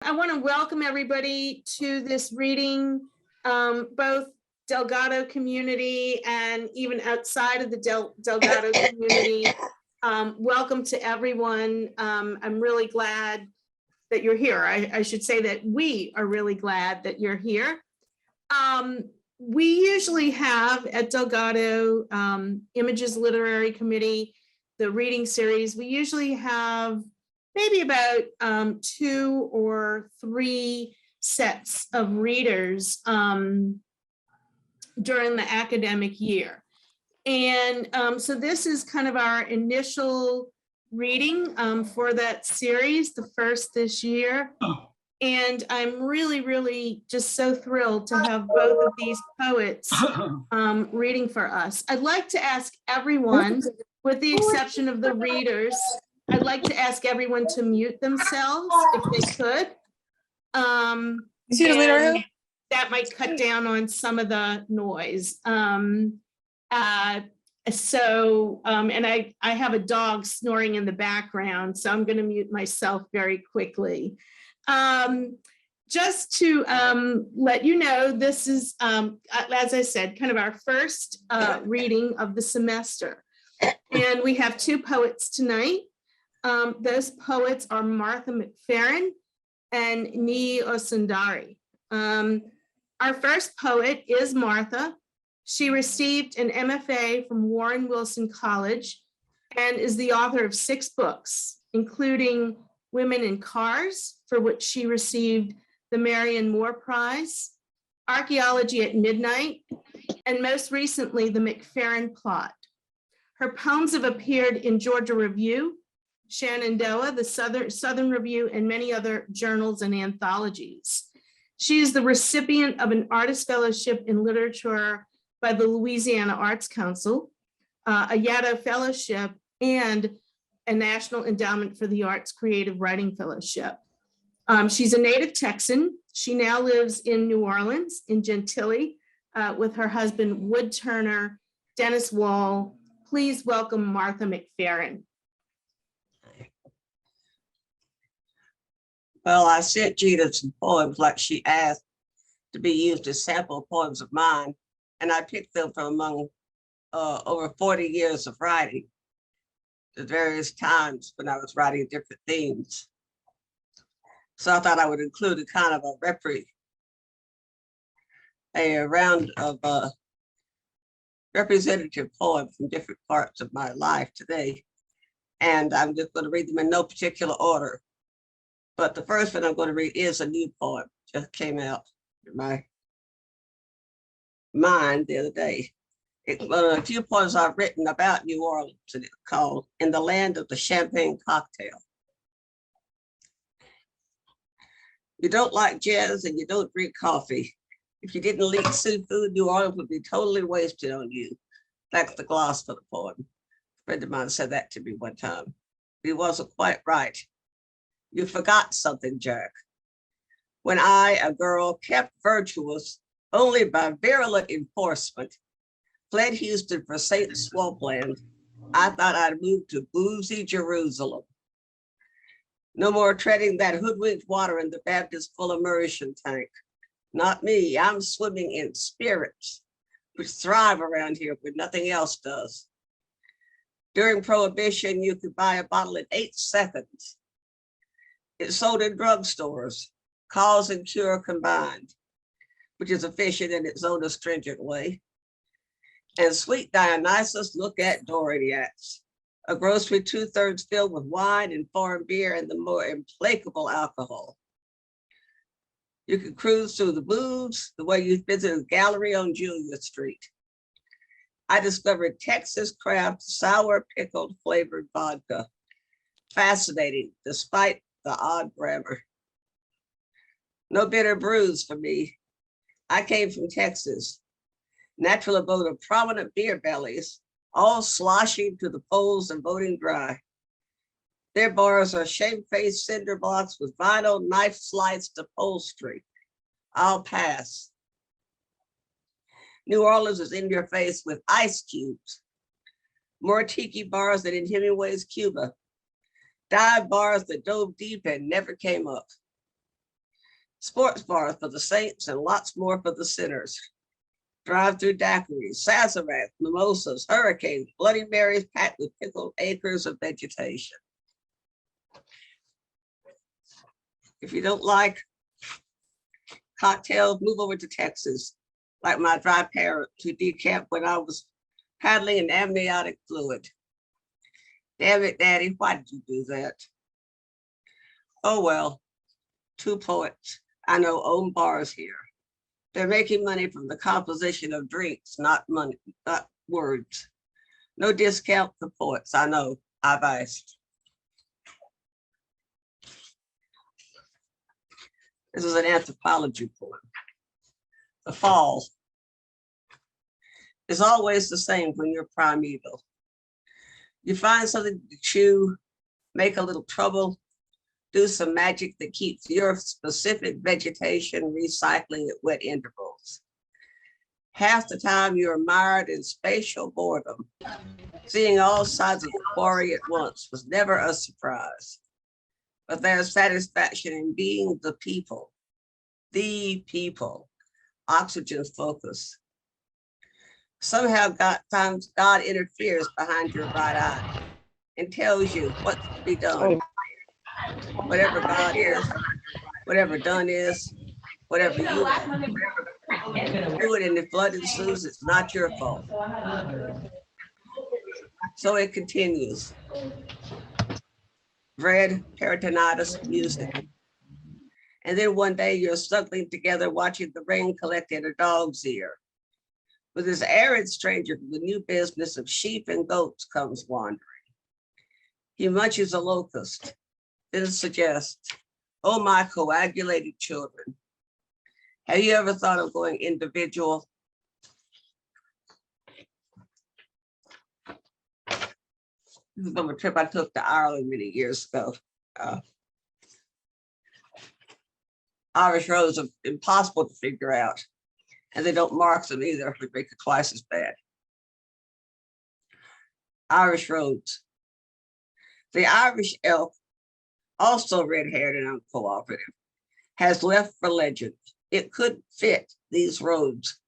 I want to welcome everybody to this reading, both Delgado community and even outside of the Delgado community. Welcome to everyone. I'm really glad that you're here. I should say that we are really glad that you're here. We usually have at Delgado Images Literary Committee, the reading series. We usually have maybe about 2 or 3 sets of readers during the academic year. And so this is kind of our initial reading for that series, the first this year. And I'm really just so thrilled to have both of these poets reading for us. I'd like to ask everyone, with the exception of the readers, I'd like to ask everyone to mute themselves if they could. And that might cut down on some of the noise. And I have a dog snoring in the background, so I'm going to mute myself very quickly. Just to let you know, this is, as I said, kind of our first reading of the semester. And we have 2 poets tonight. Those poets are Martha McFerren and Niyi Osundare. Our first poet is Martha. She received an MFA from Warren Wilson College and is the author of 6 books, including Women in Cars, for which she received the Marianne Moore Prize, Archaeology at Midnight, and most recently, the McFerren Plot. Her poems have appeared in Georgia Review, Shenandoah, the Southern Review, and many other journals and anthologies. She is the recipient of an Artist Fellowship in Literature by the Louisiana Arts Council, a Yaddo Fellowship, and a National Endowment for the Arts Creative Writing Fellowship. She's a native Texan. She now lives in New Orleans, in Gentilly, with her husband, woodturner Dennis Wall. Please welcome Martha McFerren. Well, I sent Gina some poems like she asked to be used as sample poems of mine, and I picked them from among over 40 years of writing at various times when I was writing different themes. So I thought I would include a kind of a round of representative poems from different parts of my life today. And I'm just going to read them in no particular order. But the first one I'm going to read is a new poem, just came out in my mind the other day. It's one of a few poems I've written about New Orleans, and it's called In the Land of the Champagne Cocktail. You don't like jazz and you don't drink coffee. If you didn't eat seafood, New Orleans would be totally wasted on you. That's the gloss for the poem. A friend of mine said that to me one time. He wasn't quite right. You forgot something, Jack. When I, a girl, kept virtuous only by virulent enforcement, fled Houston for St. Swampland, I thought I'd move to boozy Jerusalem. No more treading that hoodwinked water in the Baptist full immersion tank. Not me, I'm swimming in spirits, which thrive around here when nothing else does. During Prohibition, you could buy a bottle in 8 seconds. It's sold in drugstores, cause and cure combined, which is efficient in its own astringent way. And sweet Dionysus, look at Doriacs, a grocery 2/3 filled with wine and foreign beer and the more implacable alcohol. You can cruise through the booths the way you visit a gallery on Julia Street. I discovered Texas craft sour pickled flavored vodka. Fascinating, despite the odd grammar. No bitter brews for me. I came from Texas, natural abode of prominent beer bellies, all sloshing to the polls and voting dry. Their bars are shamefaced cinder blocks with vinyl knife-sliced upholstery. I'll pass. New Orleans is in your face with ice cubes. More tiki bars than in Hemingway's Cuba. Dive bars that dove deep and never came up. sports bars for the saints and lots more for the sinners. Drive-through daiquiris, sazerac, mimosas, hurricanes, Bloody Marys packed with pickled acres of vegetation. If you don't like cocktails, move over to Texas, like my dry parents who decamped when I was paddling in amniotic fluid. Damn it, Daddy, why did you do that? Oh well, two poets I know own bars here. They're making money from the composition of drinks, not money, not words. No discount for poets, I know, I've asked. This is an anthropology poem. The fall is always the same when you're primeval. You find something to chew, make a little trouble, do some magic that keeps your specific vegetation recycling at wet intervals. Half the time you're mired in spatial boredom. Seeing all sides of the quarry at once was never a surprise. But there's satisfaction in being the people, oxygen's focus. Somehow God interferes behind your right eye and tells you what to be done. Whatever God is, whatever done is, whatever you are. Do it, and if blood ensues, it's not your fault. So it continues. Red peritonitis music. And then one day you're snuggling together watching the rain collect in a dog's ear. With this arid stranger from the new business of sheep and goats comes wandering. He munches a locust, then suggests, oh my coagulated children, have you ever thought of going individual? This is from a trip I took to Ireland many years ago. Irish roads are impossible to figure out, and they don't mark them either, which make it twice as bad. Irish roads. The Irish elk, also red-haired and uncooperative, has left for legend. It could fit these roads.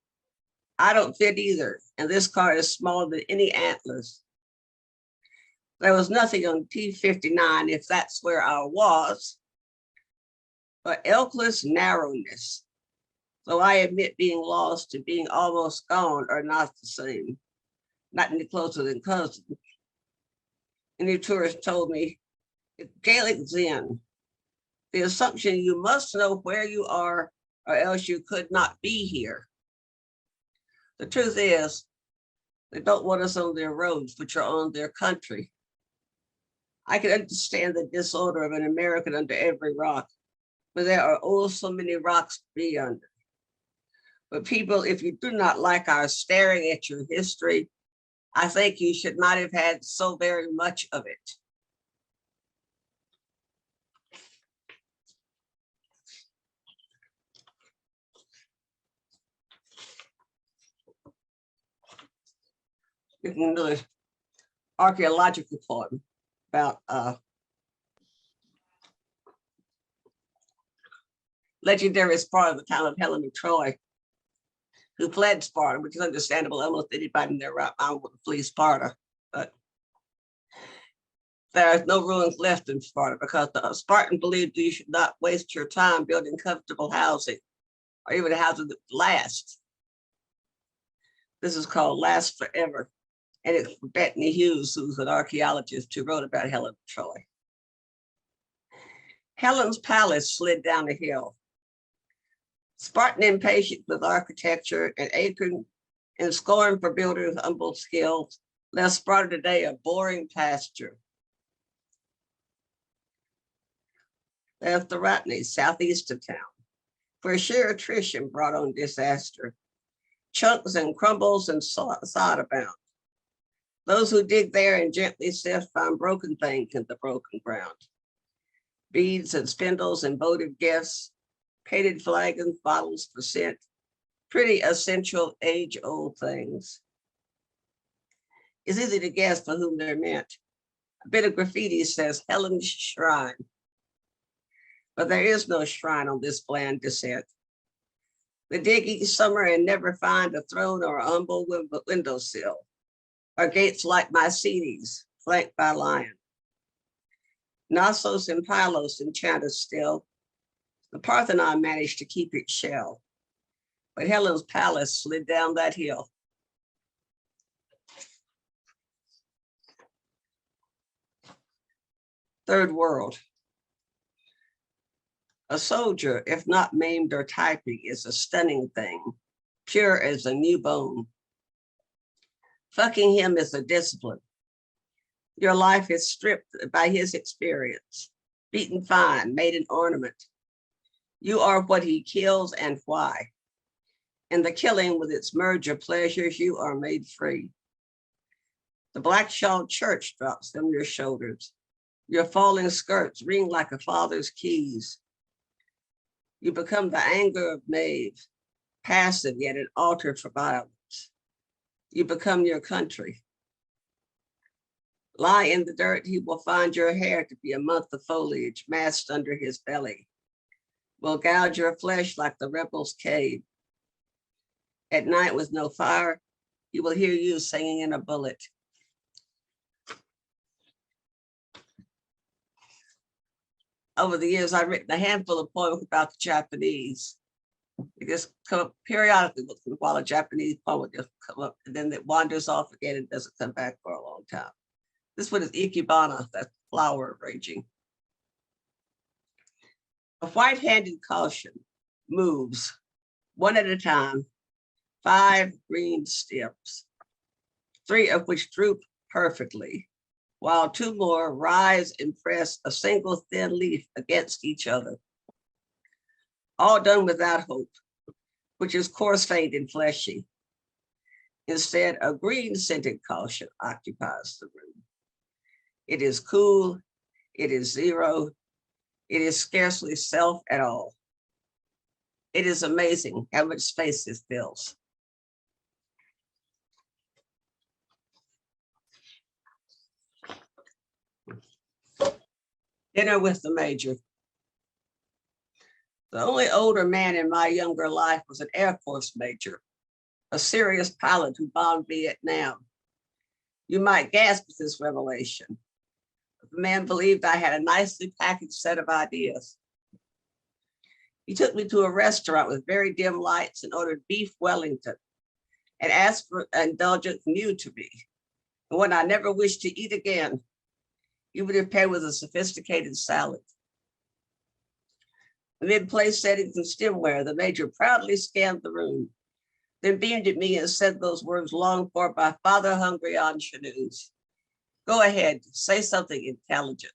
I don't fit either, and this car is smaller than any antlers. There was nothing on T59, if that's where I was, but elkless narrowness. Though I admit being lost and being almost gone are not the same, not any closer than cousin. Any tourist told me, it's Gaelic Zen, the assumption you must know where you are or else you could not be here. The truth is, they don't want us on their roads, which are on their country. I can understand the disorder of an American under every rock, but there are oh so many rocks to be under. But people, if you do not like our staring at your history, I think you should not have had so very much of it. You can do an archaeological poem about legendary Sparta, the town of Helen of Troy, who fled Sparta, which is understandable. Almost anybody in their right mind would flee Sparta, but there are no ruins left in Sparta because the Spartan believed you should not waste your time building comfortable housing or even housing that lasts. This is called Last Forever, and it's Bethany Hughes, who's an archaeologist who wrote about Helen of Troy. Helen's palace slid down a hill. Spartan impatient with architecture and acre and scorn for builders' humble skills, left Sparta today a boring pasture. There's the Rotney, southeast of town, where sheer attrition brought on disaster. Chunks and crumbles and sod abound. Those who dig there and gently sift find broken things in the broken ground. Beads and spindles and votive gifts, painted flagons, bottles for scent, pretty essential age-old things. It's easy to guess for whom they're meant. A bit of graffiti says Helen's Shrine. but there is no shrine on this bland descent. They dig each summer and never find a throne or a humble windowsill, or gates like Mycenes, flanked by lion. Knossos and Pylos enchanted still. The Parthenon managed to keep its shell, but Helen's palace slid down that hill. Third world. A soldier, if not maimed or typing, is a stunning thing, pure as a new bone. Fucking him is a discipline. Your life is stripped by his experience, beaten fine, made an ornament. You are what he kills and why. In the killing with its merge of pleasures, you are made free. The black-shawled church drops from your shoulders. Your falling skirts ring like a father's keys. You become the anger of Maeve, passive yet an altar for violence. You become your country. Lie in the dirt, he will find your hair to be a month of foliage masked under his belly. Will gouge your flesh like the rebel's cave. At night with no fire, he will hear you singing in a bullet. Over the years, I've written a handful of poems about the Japanese. It just come up periodically while a Japanese poem would just come up, and then it wanders off again and doesn't come back for a long time. This one is Ikebana, that flower raging. A white-handed caution moves, one at a time, 5 green stems, 3 of which droop perfectly, while 2 more rise and press a single thin leaf against each other. All done without hope, which is coarse-veined and fleshy. Instead, a green-scented caution occupies the room. It is cool, it is zero, it is scarcely self at all. It is amazing how much space it fills. Dinner with the Major. The only older man in my younger life was an Air Force major, a serious pilot who bombed Vietnam. You might gasp at this revelation. The man believed I had a nicely packaged set of ideas. He took me to a restaurant with very dim lights and ordered beef Wellington and asked for indulgence new to me, and one I never wished to eat again, even if paired with a sophisticated salad. Amid place settings and stemware, the Major proudly scanned the room, then beamed at me and said those words longed for by Father Hungry ingenues. Go ahead, say something intelligent.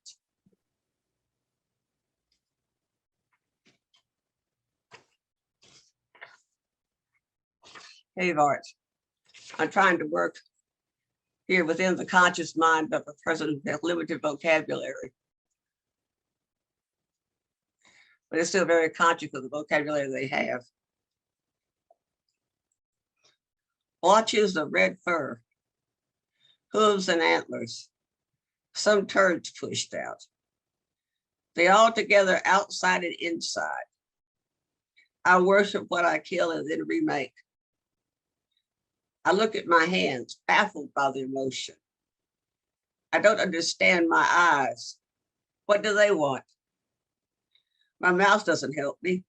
Cave art. I'm trying to work here within the conscious mind of a person who has limited vocabulary. But it's still very conscious of the vocabulary they have. Blotches of red fur, hooves and antlers, some turds pushed out. They all together outside and inside. I worship what I kill and then remake. I look at my hands, baffled by the emotion. I don't understand my eyes. What do they want? My mouth doesn't help me.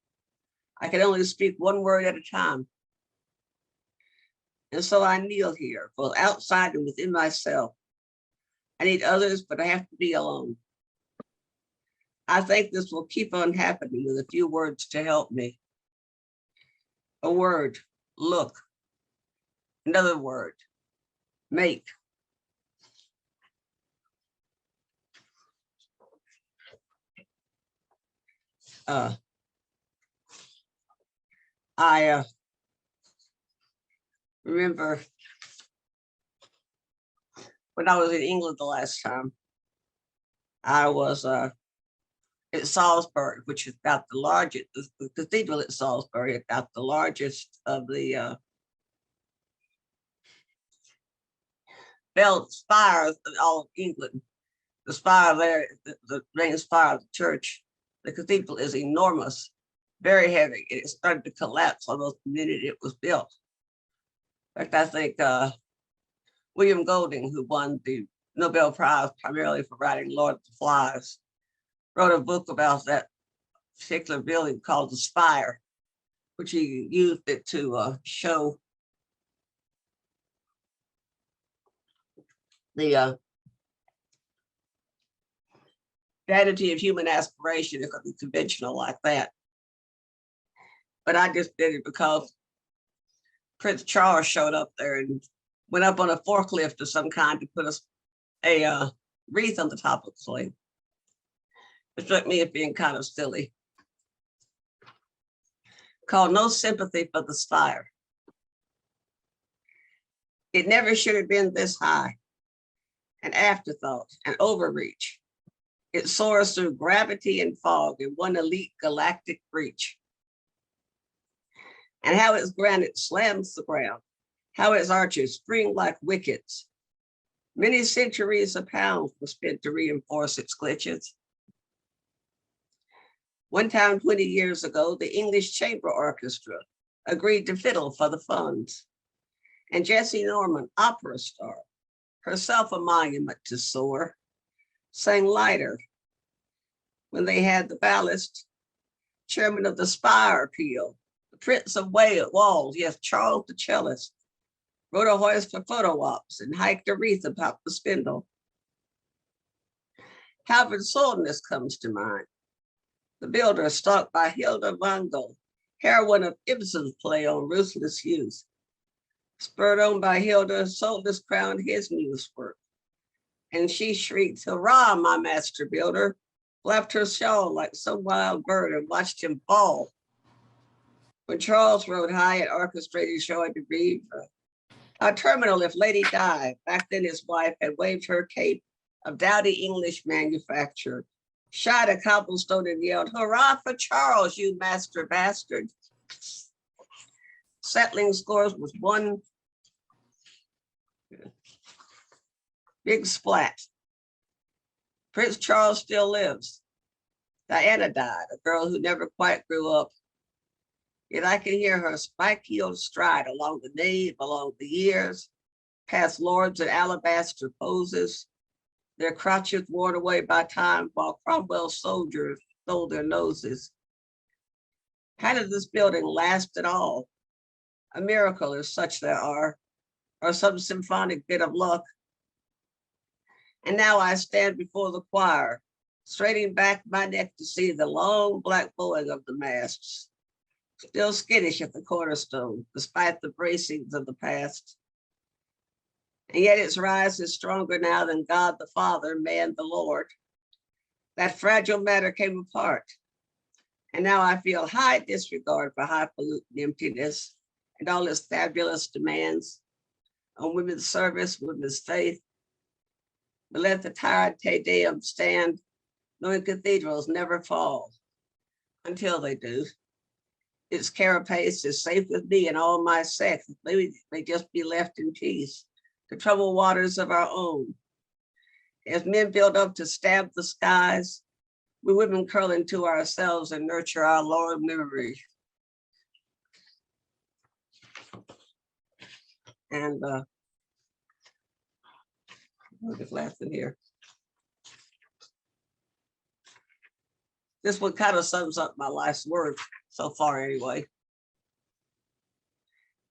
I can only speak one word at a time. And so I kneel here, both outside and within myself. I need others, but I have to be alone. I think this will keep on happening with a few words to help me. A word, look. Another word, make. I remember when I was in England the last time, I was at Salisbury, which is about the largest, the cathedral at Salisbury, about the largest of the bell spires of all of England. The spire there, the main spire of the church, The cathedral is enormous, very heavy. It started to collapse almost the minute it was built. In fact, I think William Golding, who won the Nobel Prize primarily for writing Lord of the Flies, wrote a book about that particular building called The Spire, which he used it to show the vanity of human aspiration. It could be conventional like that. But I just did it because Prince Charles showed up there and went up on a forklift of some kind to put a wreath on the top of the flame. It struck me as being kind of silly. Called No Sympathy for the Spire. It never should have been this high. An afterthought, an overreach. It soars through gravity and fog in one elite galactic breach. And how its granite slams the ground, how its arches spring like wickets. Many centuries of pounds were spent to reinforce its glitches. One time 20 years ago, the English Chamber Orchestra agreed to fiddle for the funds. And Jessie Norman, opera star, herself a monument to soar, sang lighter when they had the ballast, chairman of the Spire Appeal, the Prince of Wales, yes, Charles the cellist, rode a horse for photo ops and hiked a wreath about the spindle. Halvard Solness comes to mind, the builder stalked by Hilda van Gogh, heroine of Ibsen's play on ruthless youth. Spurred on by Hilda, Solness crowned his muse work. And she shrieked, "Hurrah, my master builder," flapped her shawl like some wild bird and watched him fall. When Charles rode high and orchestrated showing to be a terminal if Lady Di, back then his wife, had waved her cape of dowdy English manufacture, shot a cobblestone and yelled, "Hurrah for Charles, you master bastard." Settling scores with one big splat. Prince Charles still lives. Diana died, a girl who never quite grew up. Yet I can hear her spike-heeled stride along the nave, along the years, past lords in alabaster poses, their crotches worn away by time while Cromwell's soldiers stole their noses. How did this building last at all? A miracle, if such there are, or some symphonic bit of luck. And now I stand before the choir, straightening back my neck to see the long black bowing of the masts, still skittish at the cornerstone, despite the bracings of the past. And yet its rise is stronger now than God the Father, man the Lord. That fragile matter came apart. And now I feel high disregard for highfalutin emptiness and all its fabulous demands on women's service, women's faith. But let the tired Te Deum stand, knowing cathedrals never fall until they do. Its carapace is safe with me and all my sex. Maybe may just be left in peace, the troubled waters of our own. As men build up to stab the skies, we women curl into ourselves and nurture our lower memory. And look at last in here. This one kind of sums up my life's work so far anyway,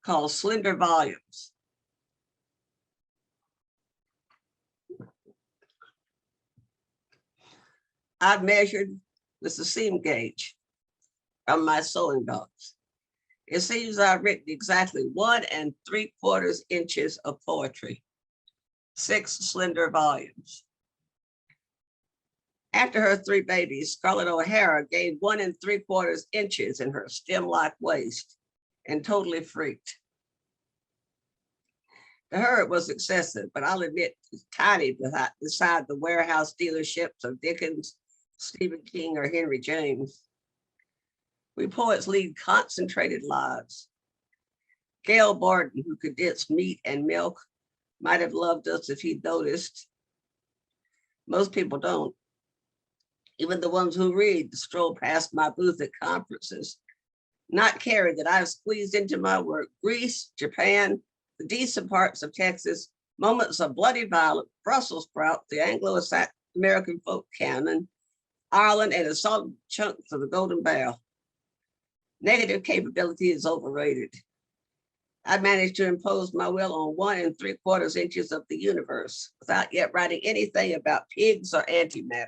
called Slender Volumes. I've measured with the seam gauge on my sewing dogs. It seems I've written exactly 1 3/4 inches of poetry, 6 slender volumes. After her 3 babies, Scarlett O'Hara gained 1 3/4 inches in her stem-like waist and totally freaked. To her, it was excessive, but I'll admit it's tiny beside the warehouse dealerships of Dickens, Stephen King, or Henry James. We poets lead concentrated lives. Gail Barton, who condensed meat and milk, might have loved us if he'd noticed. Most people don't. Even the ones who read stroll past my booth at conferences, not caring that I've squeezed into my work Greece, Japan, the decent parts of Texas, moments of bloody violence, Brussels sprout, the Anglo-American folk canon, Ireland, and assaulted chunks of the Golden Barrel. Negative capability is overrated. I managed to impose my will on 1 3/4 inches of the universe without yet writing anything about pigs or antimatter.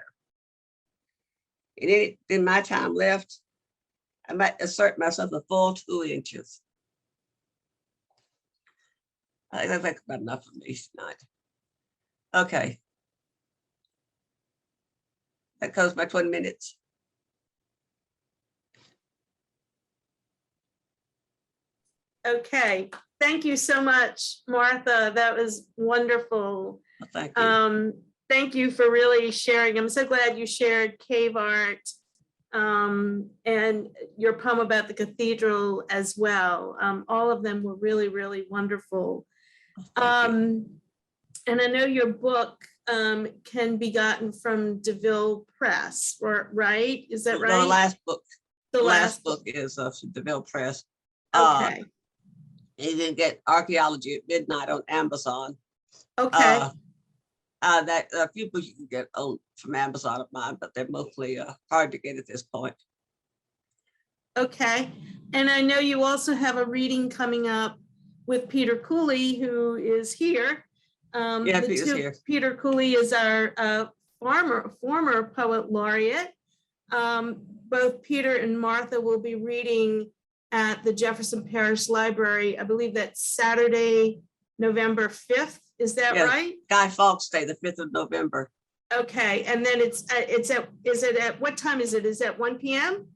In my time left, I might assert myself a full 2 inches. I think that's about enough for me tonight. Okay. That goes my 20 minutes. Okay, thank you so much, Martha. That was wonderful. Well, thank you. Thank you for really sharing. I'm so glad you shared cave art and your poem about the cathedral as well. All of them were really, really wonderful. And I know your book can be gotten from DeVille Press, right? Is that right? The last book. The last book is from DeVille Press. Okay. You can get Archaeology at Midnight on Amazon. Okay. That a few books you can get from Amazon of mine, but they're mostly hard to get at this point. Okay. And I know you also have a reading coming up with Peter Cooley, who is here. Yeah, Peter's here. Peter Cooley is our former poet laureate. Both Peter and Martha will be reading at the Jefferson Parish Library. I believe that's Saturday, November 5th. Is that right? Guy Fawkes Day, the 5th of November. Okay, and then is it at what time is it? Is it 1 p.m.?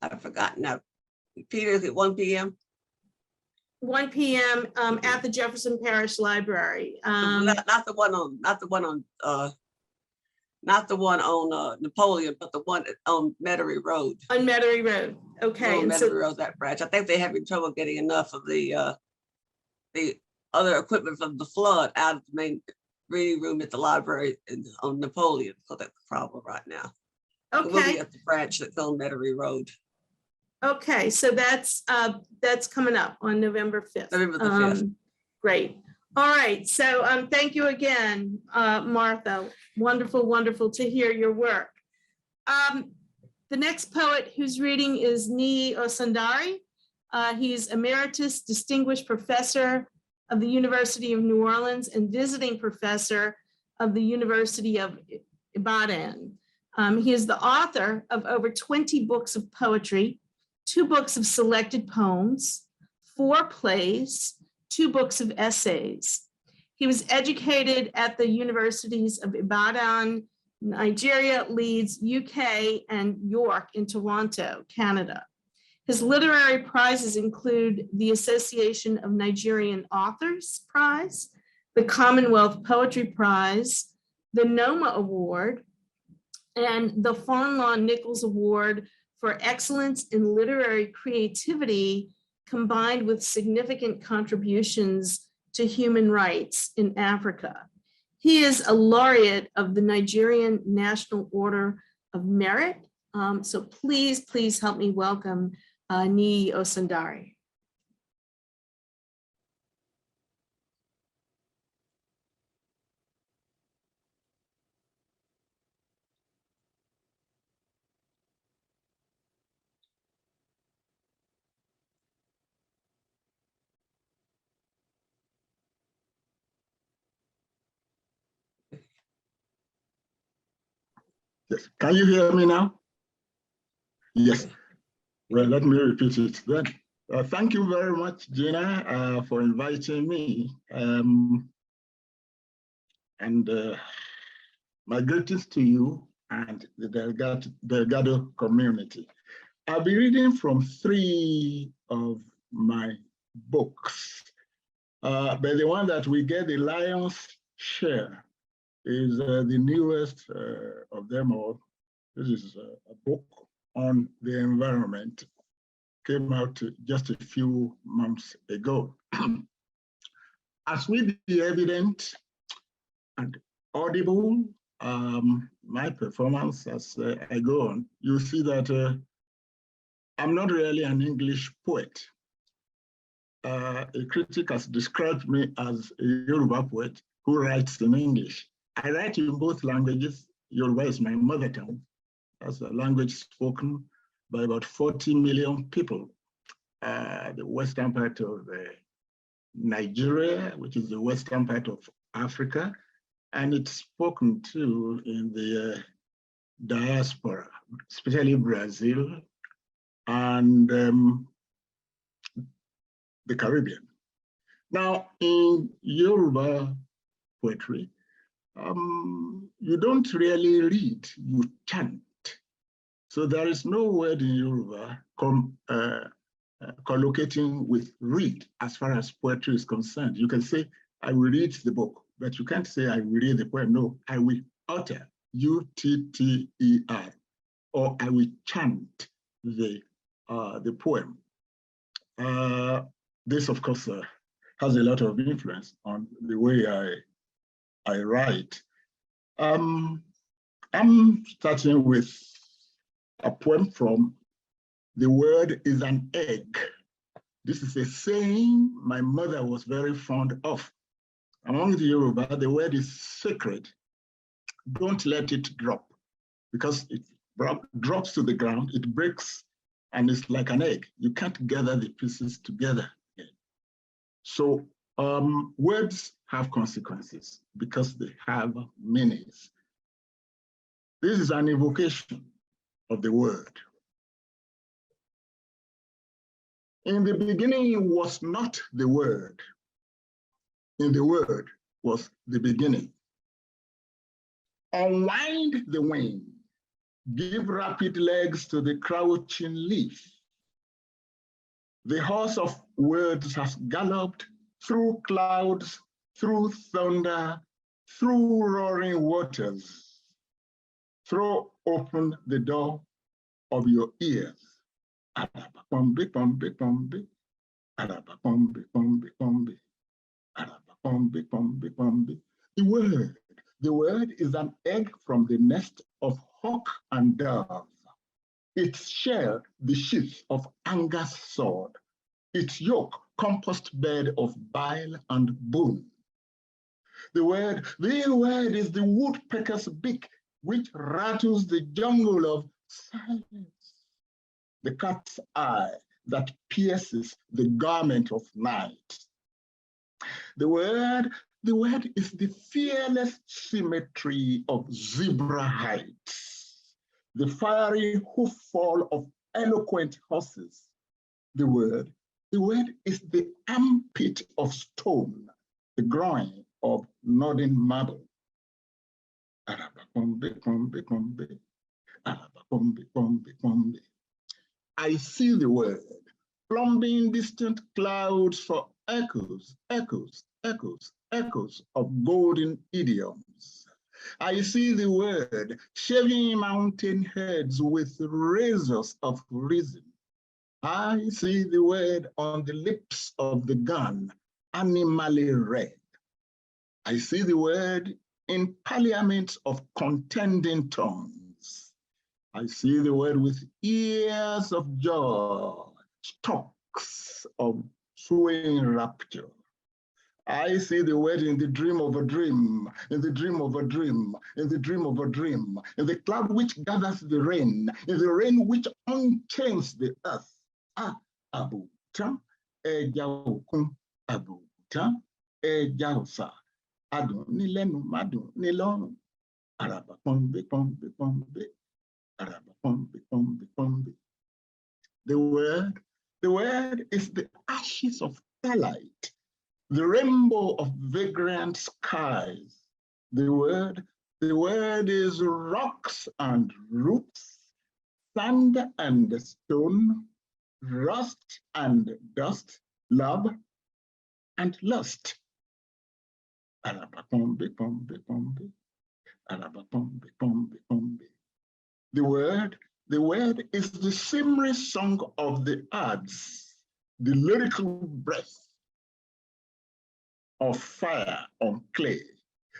I've forgotten now. Peter, is it 1 p.m.? 1 p.m. At the Jefferson Parish Library. Not the one on Napoleon, but the one on Metairie Road. On Metairie Road. Okay. On Metairie Road, that branch. I think they're having trouble getting enough of the other equipment from the flood out of the main reading room at the library on Napoleon. So that's the problem right now. Okay. We'll be at the branch that's on Metairie Road. Okay, so that's coming up on November 5th. November the 5th. Great. All right, so thank you again, Martha. Wonderful, wonderful to hear your work. The next poet who's reading is Niyi Osundare. He's Emeritus Distinguished Professor of the University of New Orleans and visiting professor of the University of Ibadan. He is the author of over 20 books of poetry, 2 books of selected poems, 4 plays, 2 books of essays. He was educated at the universities of Ibadan, Nigeria, Leeds, UK, and York in Toronto, Canada. His literary prizes include the Association of Nigerian Authors Prize, the Commonwealth Poetry Prize, the Noma Award, and the Fonlon Nichols Award for excellence in literary creativity combined with significant contributions to human rights in Africa. He is a laureate of the Nigerian National Order of Merit. So please help me welcome Niyi Osundare. Yes. Can you hear me now? Yes. Well, let me repeat it then. Thank you very much, Gina, for inviting me. My greetings to you and the Delgado community. I'll be reading from 3 of my books, but the one that we get the lion's share is the newest of them all. This is a book on the environment. Came out just a few months ago. As will be evident and audible, my performance as I go on, you see that I'm not really an English poet. A critic has described me as a Yoruba poet who writes in English. I write in both languages. Yoruba is my mother tongue. That's a language spoken by about 40 million people. The western part of Nigeria, which is the western part of Africa, and it's spoken too in the diaspora, especially Brazil and the Caribbean. Now, in Yoruba poetry, you don't really read, you chant. So there is no word in Yoruba collocating with read as far as poetry is concerned. You can say, I will read the book, but you can't say I will read the poem. No, I will utter, U-T-T-E-R, or I will chant the poem. This, of course, has a lot of influence on the way I write. I'm starting with a poem from The Word is an Egg. This is a saying my mother was very fond of. Among the Yoruba, the word is sacred. Don't let it drop, because it drops to the ground, it breaks, and it's like an egg. You can't gather the pieces together again. So words have consequences because they have meanings. This is an evocation of the word. In the beginning was not the word. In the word was the beginning. Unwind the wing. Give rapid legs to the crouching leaf. The horse of words has galloped through clouds, through thunder, through roaring waters. Throw open the door of your ears. Arabapombe, pombe, pombe. Arabapombe, pombe, pombe. Arabapombe, pombe, pombe. The word is an egg from the nest of hawk and dove. Its shell, the sheath of anger's sword. Its yolk, compost bed of bile and bone. The word is the woodpecker's beak, which rattles the jungle of silence. The cat's eye that pierces the garment of night. The word is the fearless symmetry of zebra heights, the fiery hoof fall of eloquent horses. The word is the armpit of stone, the groin of nodding marble. I see the word, plumbing distant clouds for echoes, echoes, echoes, echoes of golden idioms. I see the word, shaving mountain heads with razors of reason. I see the word on the lips of the gun, animally red. I see the word in parliaments of contending tongues. I see the word with ears of joy, stalks of swaying rapture. I see the word in the dream of a dream, in the dream of a dream, in the dream of a dream, in the cloud which gathers the rain, in the rain which unchains the earth. Abuta, eja okun, abuta, eja osa, adun ni lenu, madun ni lorun, araba pombe, pombe, pombe, araba pombe, pombe, pombe. The word is the ashes of starlight, the rainbow of vagrant skies. The word is rocks and roots, sand and stone, rust and dust, love and lust. Arabapombe, pombe, pombe. Arabapombe, pombe, pombe. The word is the Simri song of the Ards, the lyrical breath of fire on clay.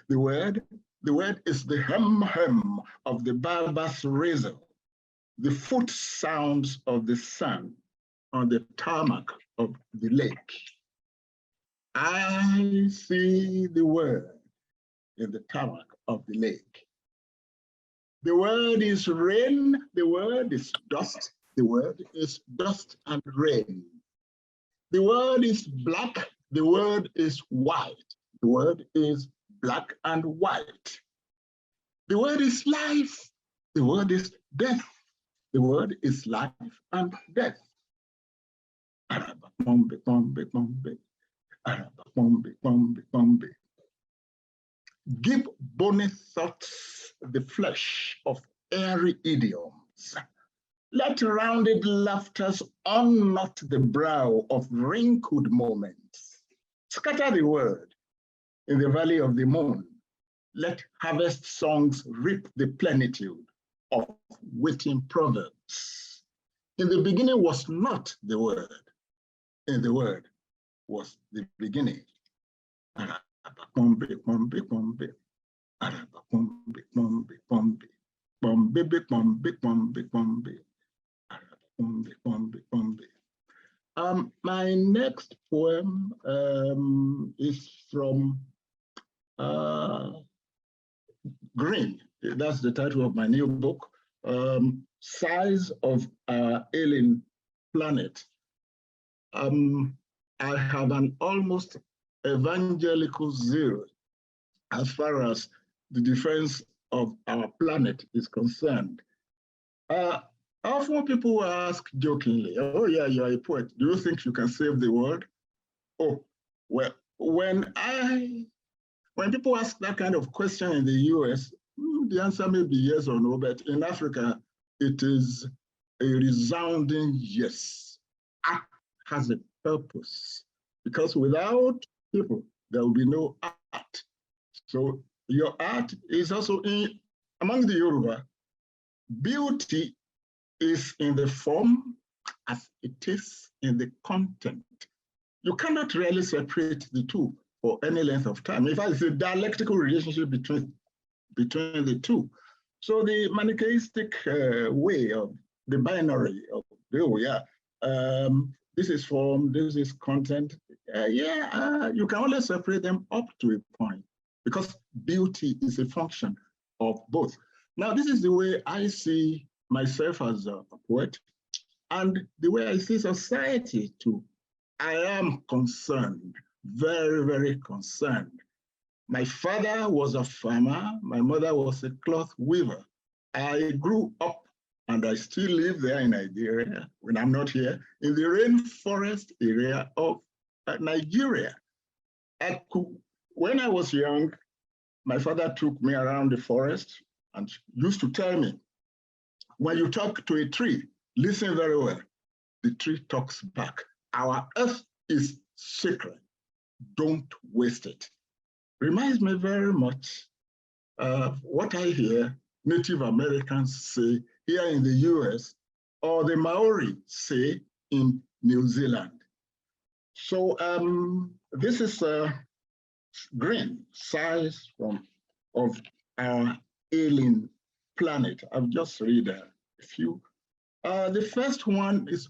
The word The word is the hem of the barber's razor, the foot sounds of the sun on the tarmac of the lake. I see the word in the tarmac of the lake. The word is rain, the word is dust, the word is dust and rain. The word is black, the word is white, the word is black and white. The word is life, the word is death, the word is life and death. Give bony thoughts the flesh of airy idioms. Let rounded laughters unknot the brow of wrinkled moments. Scatter the word in the valley of the moon. Let harvest songs reap the plenitude of waiting proverbs. In the beginning was not the word. In the word was the beginning. My next poem is from Green. That's the title of my new book, Size of Our Alien Planet. I have an almost evangelical zeal as far as the defense of our planet is concerned. Often people ask jokingly, oh yeah, you're a poet. Do you think you can save the world? Oh, well, when people ask that kind of question in the US, the answer may be yes or no, but in Africa, it is a resounding yes. Art has a purpose, because without people, there will be no art. So your art is also among the Yoruba. Beauty is in the form as it is in the content. You cannot really separate the two for any length of time. In fact, it's a dialectical relationship between the two. So the Manichaeistic way of the binary of, oh yeah, this is form, this is content. You can only separate them up to a point, because beauty is a function of both. Now, this is the way I see myself as a poet, and the way I see society too. I am concerned, very, very concerned. My father was a farmer, my mother was a cloth weaver. I grew up, and I still live there in Nigeria, when I'm not here, in the rainforest area of Nigeria. When I was young, my father took me around the forest and used to tell me, when you talk to a tree, listen very well. The tree talks back. Our earth is sacred. Don't waste it. Reminds me very much of what I hear Native Americans say here in the US, or the Maori say in New Zealand. So this is Green, Size of Our Alien Planet. I've just read a few. The first one is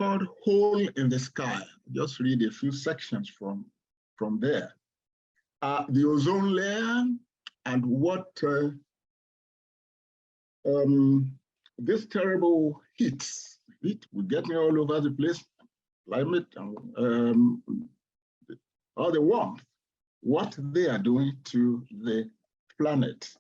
called Hole in the Sky. Just read a few sections from there. The ozone layer and what this terrible heat will get me all over the place, climate and all the warmth, what they are doing to the planet.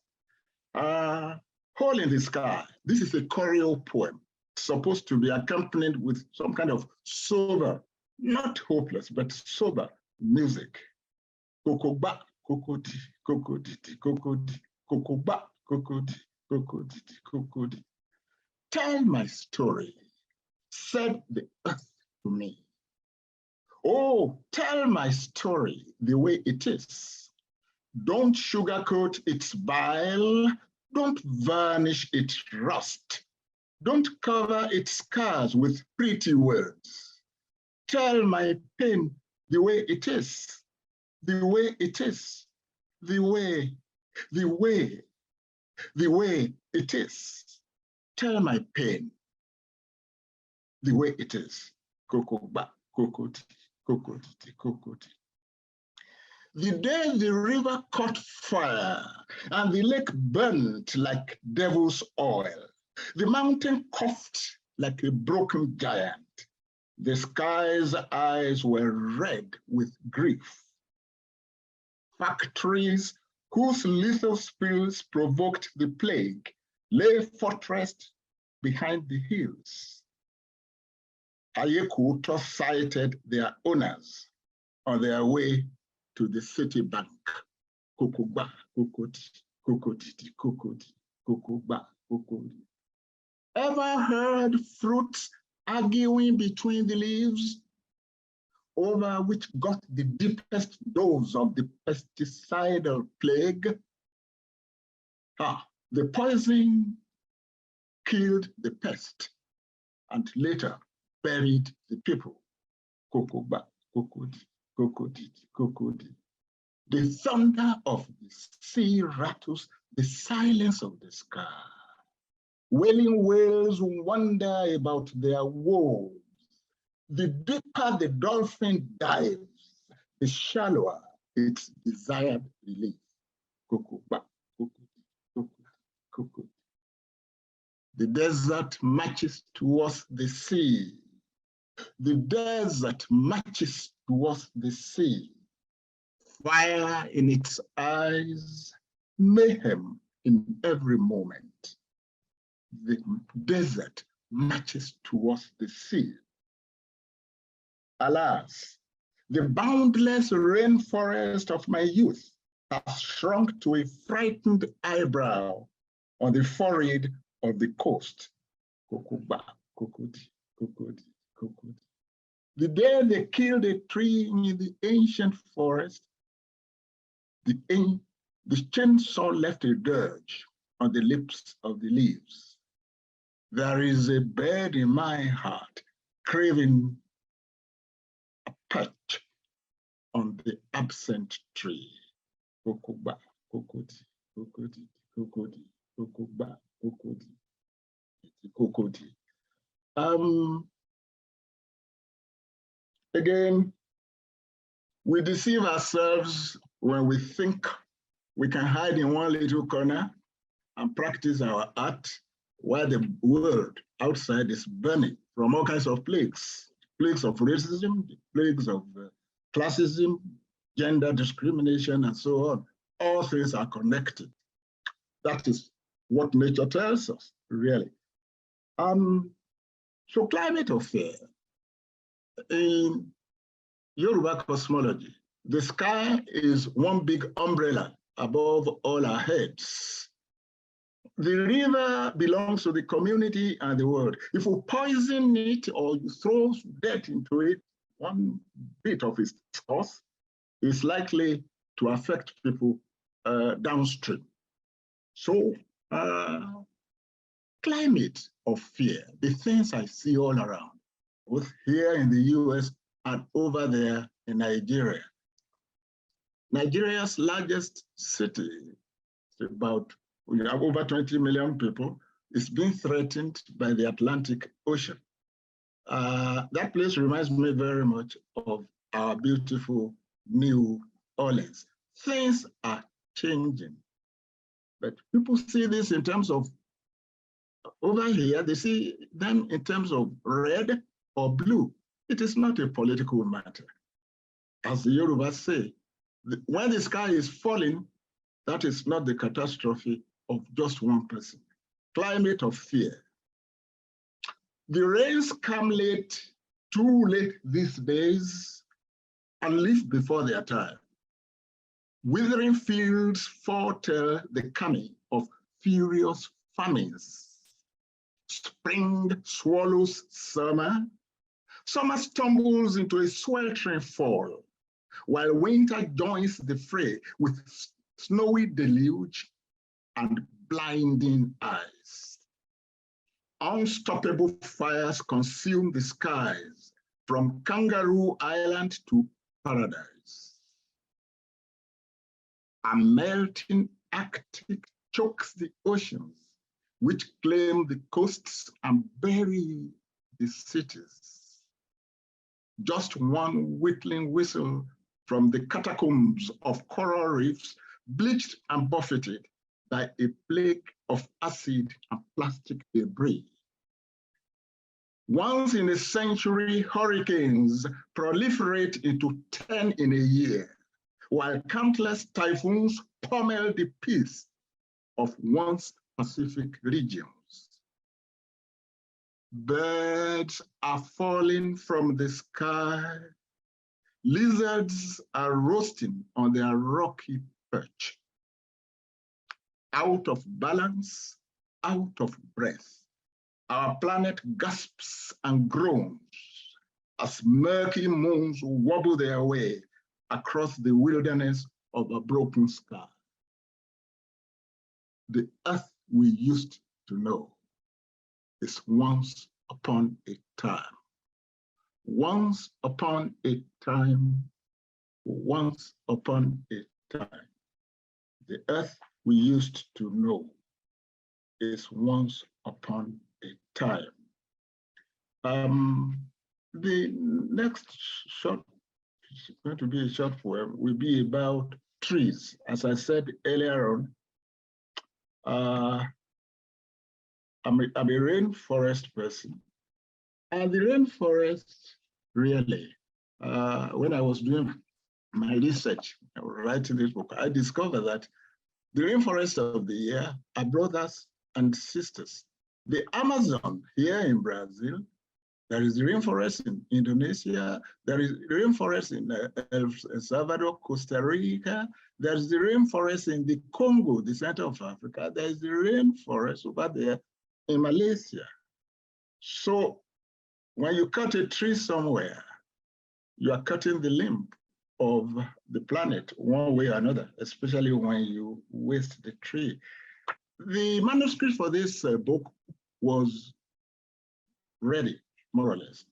Hole in the Sky. This is a choreo poem, supposed to be accompanied with some kind of sober, not hopeless, but sober music. Kokoba, kokodi, kokodi, kokodi, kokoba, kokodi, kokodi, kokodi. Tell my story, said the earth to me. Oh, tell my story the way it is. Don't sugarcoat its bile. Don't varnish its rust. Don't cover its scars with pretty words. Tell my pain the way it is, the way it is, the way the way it is. Tell my pain the way it is. Kokoba, kokoti, kokoti, kokoti. The day the river caught fire and the lake burnt like devil's oil, the mountain coughed like a broken giant. The sky's eyes were red with grief. Factories whose lethal spills provoked the plague lay fortressed behind the hills. Ayekuto sighted their owners on their way to the city bank. Kokoba, kokoti, kokoti, kokoti, kokoba, kokoti. Ever heard fruits arguing between the leaves over which got the deepest dose of the pesticidal plague? The poison killed the pest and later buried the people. Kokoba, kokoti, kokoti, kokoti. The thunder of the sea rattles the silence of the sky. Wailing whales wonder about their woes. The deeper the dolphin dives, the shallower its desired relief. Kokoba, kokoti, kokoti, kokoti. The desert marches towards the sea. The desert marches towards the sea. Fire in its eyes, mayhem in every moment. The desert marches towards the sea. Alas, the boundless rainforest of my youth has shrunk to a frightened eyebrow on the forehead of the coast. Kokoba, kokoti, kokoti, kokoti. The day they killed a tree in the ancient forest, the chainsaw left a dirge on the lips of the leaves. There is a bird in my heart craving a perch on the absent tree. Kokoba, kokoti, kokoti, kokoti, kokoba, kokoti, kokoti. Again, we deceive ourselves when we think we can hide in one little corner and practice our art while the world outside is burning from all kinds of plagues of racism, plagues of classism, gender discrimination, and so on. All things are connected. That is what nature tells us, really. So climate of fear. In Yoruba cosmology, the sky is one big umbrella above all our heads. The river belongs to the community and the world. If we poison it or you throw dirt into it, one bit of its source is likely to affect people downstream. So, climate of fear, the things I see all around, both here in the US and over there in Nigeria. Nigeria's largest city, we have over 20 million people, is being threatened by the Atlantic Ocean. That place reminds me very much of our beautiful New Orleans. Things are changing, but people see this in terms of, over here, they see them in terms of red or blue. It is not a political matter. As the Yorubas say, when the sky is falling, that is not the catastrophe of just one person. Climate of fear. The rains come late, too late these days, and leave before their time. Withering fields foretell the coming of furious famines. Spring swallows summer. Summer stumbles into a sweltering fall, while winter joins the fray with snowy deluge and blinding eyes. Unstoppable fires consume the skies from Kangaroo Island to paradise. A melting Arctic chokes the oceans, which claim the coasts and bury the cities. Just one whistling whistle from the catacombs of coral reefs, bleached and buffeted by a plague of acid and plastic debris. Once in a century, hurricanes proliferate into 10 in a year, while countless typhoons pummel the peace of once Pacific regions. Birds are falling from the sky. Lizards are roasting on their rocky perch. Out of balance, out of breath, our planet gasps and groans as murky moons wobble their way across the wilderness of a broken sky. The earth we used to know is once upon a time. Once upon a time, once upon a time. The earth we used to know is once upon a time. The next short, it's going to be a short poem, will be about trees. As I said earlier on, I'm a rainforest person. And the rainforest, really, when I was doing my research, writing this book, I discovered that the rainforests of the year are brothers and sisters. The Amazon here in Brazil, there is the rainforest in Indonesia, there is rainforest in El Salvador, Costa Rica, there's the rainforest in the Congo, the center of Africa, there's the rainforest over there in Malaysia. So when you cut a tree somewhere, you are cutting the limb of the planet one way or another, especially when you waste the tree. The manuscript for this book was ready, more or less.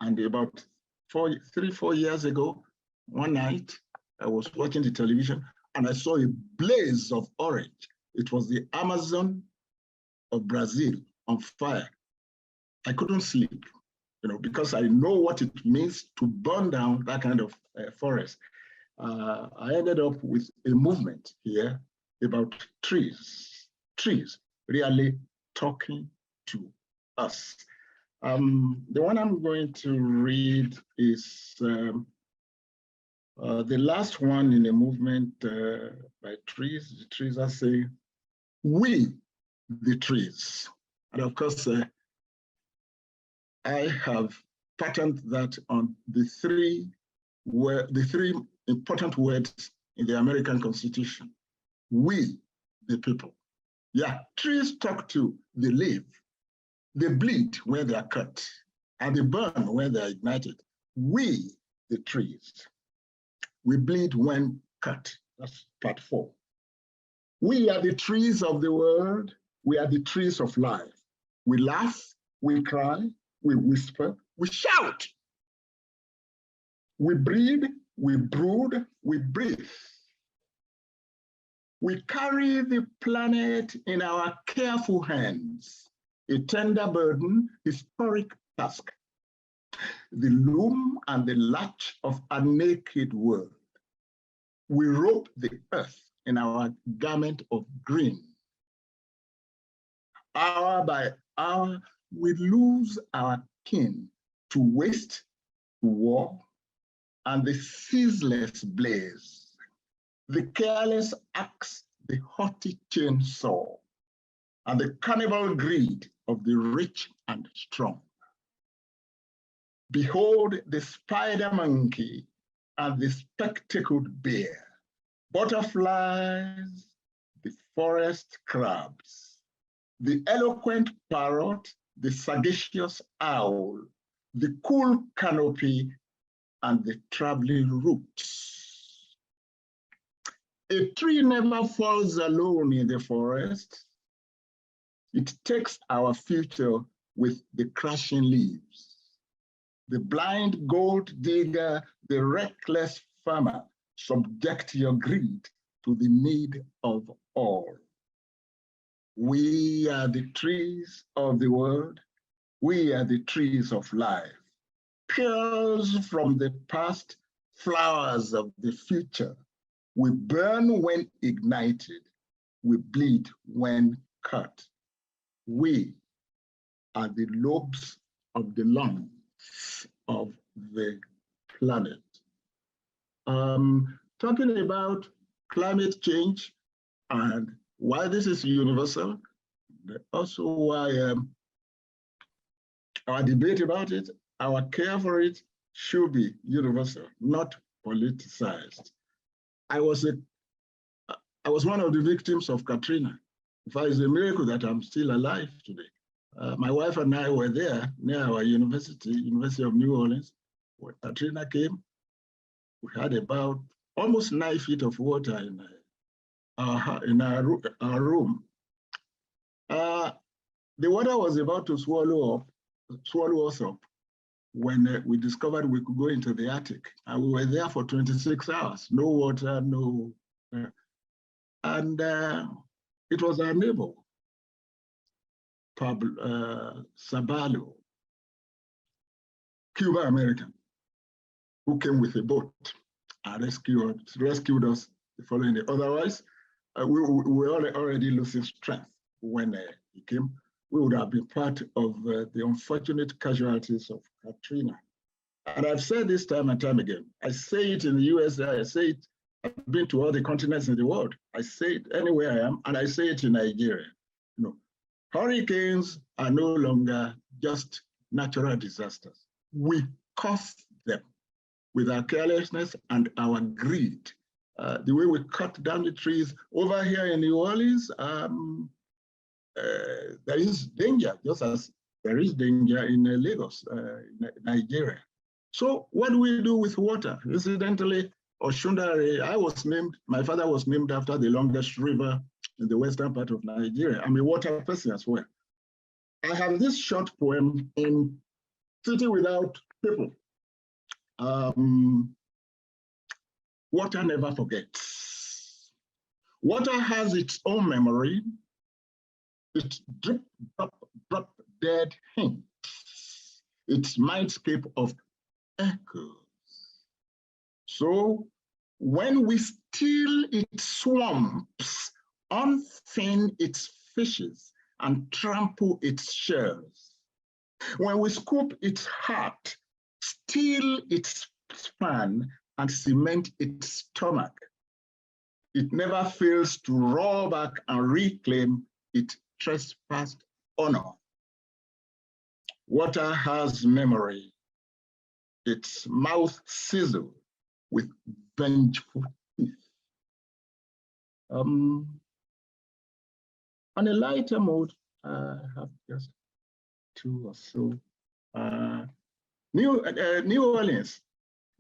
And about 3-4 years ago, one night, I was watching the television and I saw a blaze of orange. It was the Amazon of Brazil on fire. I couldn't sleep, because I know what it means to burn down that kind of forest. I ended up with a movement here about trees really talking to us. The one I'm going to read is the last one in a movement by trees. The trees are saying, "We, the trees." And of course, I have patterned that on the three important words in the American Constitution. We, the people. Yeah, trees talk to, they live. They bleed when they are cut, and they burn when they are ignited. We, the trees. We bleed when cut. That's part 4. We are the trees of the world. We are the trees of life. We laugh, we cry, we whisper, we shout. We breed, we brood, we breathe. We carry the planet in our careful hands, a tender burden, historic task, the loom and the latch of a naked world. We rope the earth in our garment of green. Hour by hour, we lose our kin to waste, to war, and the ceaseless blaze, the careless axe, the haughty chainsaw, and the cannibal greed of the rich and strong. Behold the spider monkey and the spectacled bear, butterflies, the forest crabs, the eloquent parrot, the sagacious owl, the cool canopy, and the traveling roots. A tree never falls alone in the forest. It takes our future with the crashing leaves. The blind gold digger, the reckless farmer, subject your greed to the need of all. We are the trees of the world. We are the trees of life. Pearls from the past, flowers of the future. We burn when ignited. We bleed when cut. We are the lobes of the lungs of the planet. Talking about climate change and why this is universal, but also why our debate about it, our care for it should be universal, not politicized. I was one of the victims of Katrina. In fact, it's a miracle that I'm still alive today. My wife and I were there near our university, University of New Orleans, when Katrina came. We had about almost 9 feet of water in our room. The water was about to swallow us up when we discovered we could go into the attic. And we were there for 26 hours, no water, no. And it was our neighbor, Pablo Sabalo, Cuban American, who came with a boat and rescued us the following day. Otherwise, we were already losing strength when he came. We would have been part of the unfortunate casualties of Katrina. And I've said this time and time again. I say it in the US, I say it, I've been to all the continents in the world. I say it anywhere I am, and I say it in Nigeria. You know, hurricanes are no longer just natural disasters. We cause them with our carelessness and our greed. The way we cut down the trees over here in New Orleans, there is danger, just as there is danger in Lagos, Nigeria. So what do we do with water? Incidentally, Osundare, my father was named after the longest river in the western part of Nigeria. I'm a water person as well. I have this short poem in City Without People. Water never forgets. Water has its own memory. Its drip, drop, drop, dead hints. Its mindscape of echoes. So when we steal its swamps, unfin its fishes, and trample its shells, when we scoop its heart, steal its span, and cement its stomach, it never fails to roar back and reclaim its trespassed honor. Water has memory. Its mouth sizzles with vengeful teeth. On a lighter mode, I have just 2 or so. New Orleans,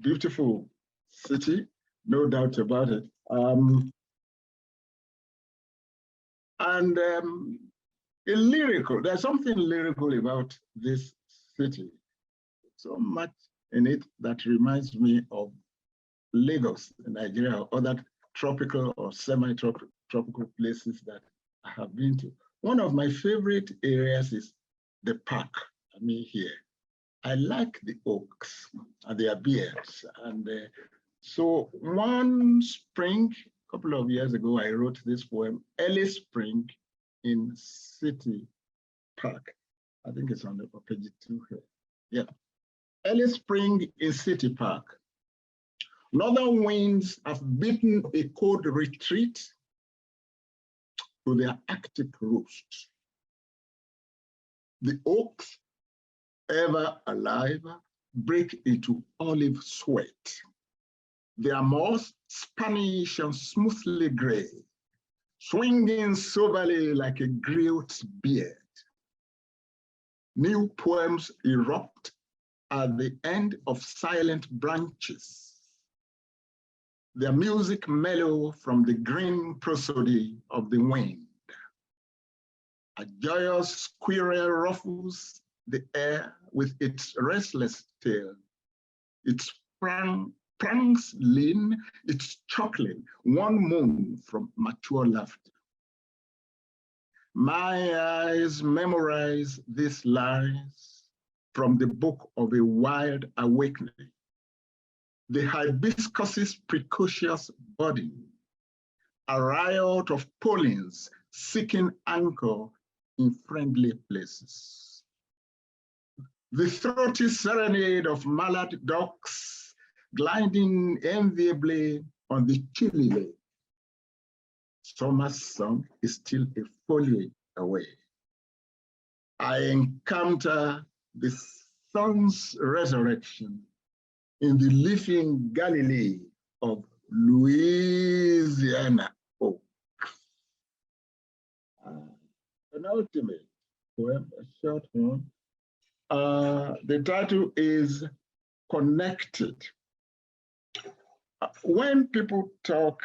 beautiful city, no doubt about it. There's something lyrical about this city. So much in it that reminds me of Lagos in Nigeria, or other tropical or semi-tropical places that I have been to. One of my favorite areas is the park, here. I like the oaks and their beards. And so one spring, a couple of years ago, I wrote this poem, Early Spring in City Park. I think it's on the page 2 here. Yeah. Early spring in City Park. Northern winds have beaten a cold retreat to their Arctic roost. The oaks, ever alive, break into olive sweat. Their moss, Spanish and smoothly gray, swinging soberly like a grilled beard. New poems erupt at the end of silent branches. Their music mellow from the green prosody of the wind. A joyous squirrel ruffles the air with its restless tail. It sprang pranks lean, it's chuckling, one moon from mature laughter. My eyes memorize these lines from the book of a wild awakening. The hibiscus's precocious body, a riot of pollens seeking anchor in friendly places. The throaty serenade of mallard ducks gliding enviably on the chilly lake. Summer's song is still a foliage away. I encounter the sun's resurrection in the leafing Galilee of Louisiana oak. An ultimate poem, a short one. The title is Connected. When people talk,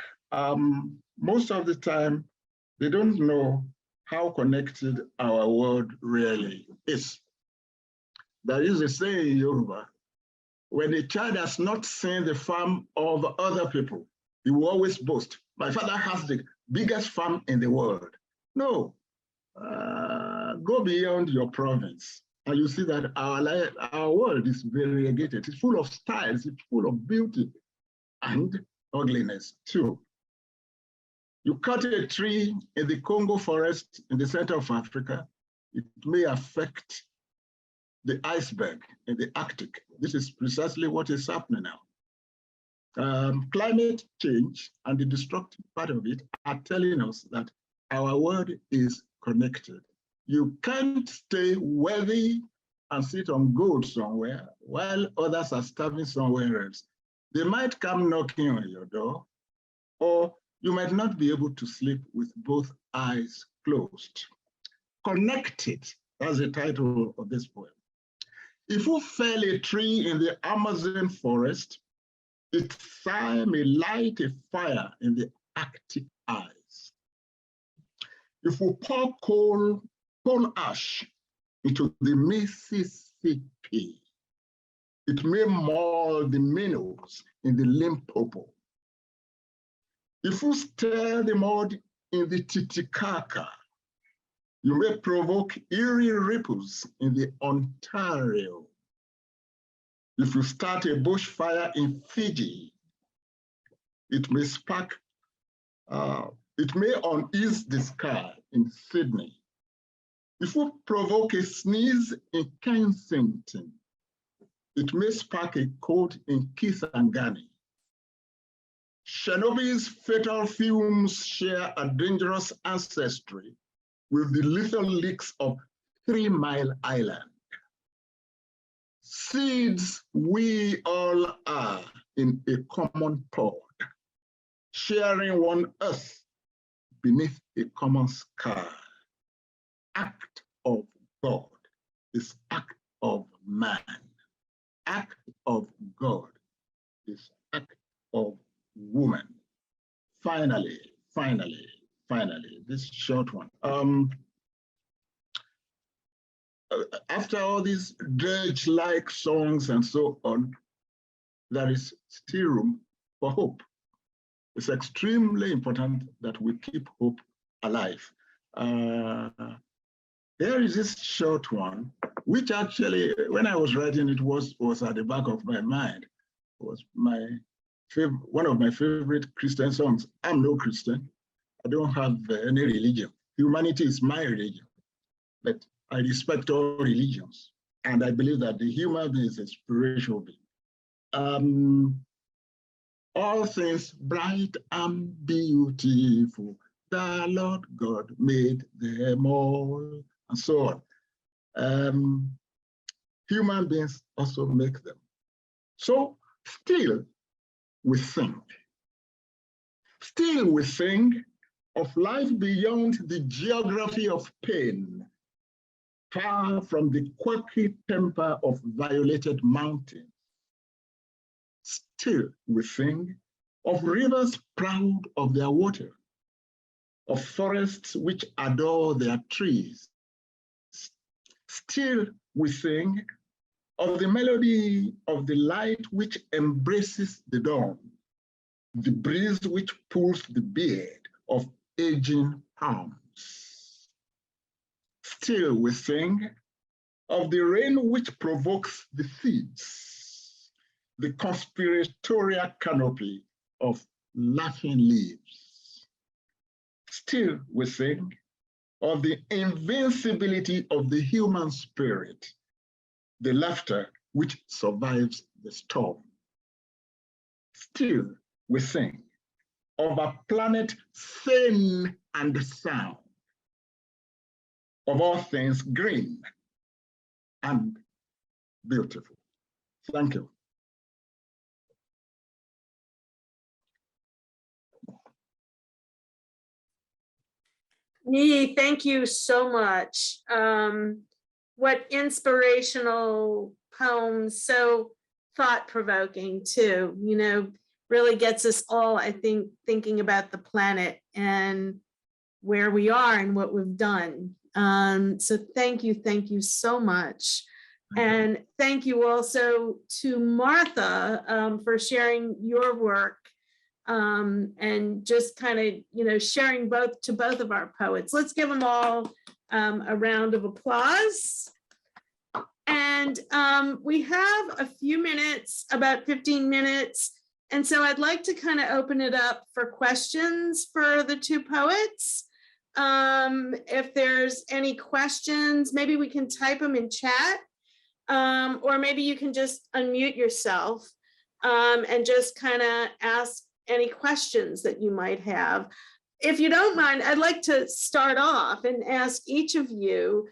most of the time, they don't know how connected our world really is. There is a saying in Yoruba, when a child has not seen the farm of other people, he will always boast, my father has the biggest farm in the world. No, go beyond your province, and you see that our world is variegated. It's full of styles, it's full of beauty and ugliness too. You cut a tree in the Congo forest in the center of Africa, it may affect the iceberg in the Arctic. This is precisely what is happening now. Climate change and the destructive part of it are telling us that our world is connected. You can't stay wealthy and sit on gold somewhere while others are starving somewhere else. They might come knocking on your door, or you might not be able to sleep with both eyes closed. Connected, that's the title of this poem. If you fell a tree in the Amazon forest, its sigh may light a fire in the Arctic ice. If we pour coal ash into the Mississippi, it may maul the minnows in the Limpopo. If you stir the mud in the Titicaca, you may provoke eerie ripples in the Ontario. If you start a bushfire in Fiji, it may unease the sky in Sydney. If you provoke a sneeze in Kensington, it may spark a cold in Kisangani. Chernobyl's fatal fumes share a dangerous ancestry with the lethal leaks of 3 Mile Island. Seeds we all are in a common pod, sharing one earth beneath a common sky. Act of God is act of man. Act of God is act of woman. Finally, this short one. After all these dirge-like songs and so on, there is still room for hope. It's extremely important that we keep hope alive. There is this short one, which actually, when I was writing, it was at the back of my mind. It was one of my favorite Christian songs. I'm no Christian. I don't have any religion. Humanity is my religion. But I respect all religions. And I believe that the human being is a spiritual being. All things bright and beautiful, the Lord God made them all, and so on. Human beings also make them. So still we think of life beyond the geography of pain, far from the quirky temper of violated mountains. Still we think of rivers proud of their water, of forests which adore their trees. Still we think of the melody of the light which embraces the dawn, the breeze which pulls the beard of aging palms. Still we sing of the rain which provokes the seeds, the conspiratorial canopy of laughing leaves. Still we sing of the invincibility of the human spirit, the laughter which survives the storm. Still we sing of a planet sane and sound, of all things green and beautiful. Thank you. Niyi, thank you so much. What inspirational poems, so thought-provoking too, you know, really gets us all, I think, thinking about the planet and where we are and what we've done. So thank you so much. And thank you also to Martha for sharing your work and just kind of, you know, sharing both of our poets. Let's give them all a round of applause. And we have a few minutes, about 15 minutes. And so I'd like to kind of open it up for questions for the two poets. If there's any questions, maybe we can type them in chat, or maybe you can just unmute yourself and just kind of ask any questions that you might have. If you don't mind, I'd like to start off and ask each of you,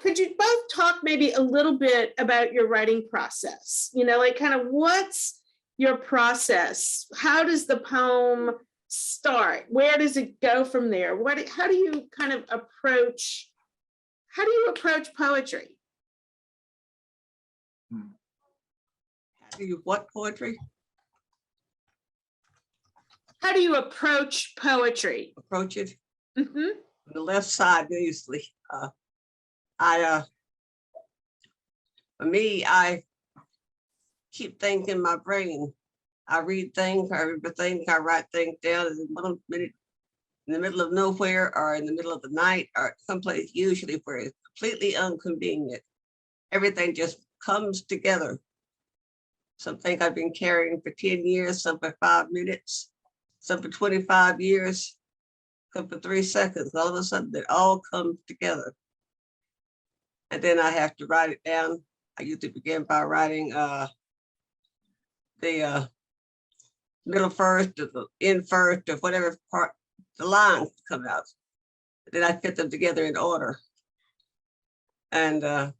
could you both talk maybe a little bit about your writing process? You know, like kind of what's your process? How does the poem start? Where does it go from there? How do you kind of approach, poetry? How do you what poetry? How do you approach poetry? Approach it? Mm-hmm. On the left side, usually. For me, I keep things in my brain. I read things, I remember things, I write things down in the middle of nowhere or in the middle of the night or someplace usually where it's completely inconvenient. Everything just comes together. Something I've been carrying for 10 years, some for 5 minutes, some for 25 years, some for 3 seconds. All of a sudden, it all comes together. And then I have to write it down. I usually begin by writing the middle first or the end first or whatever part the lines come out. Then I fit them together in order. And I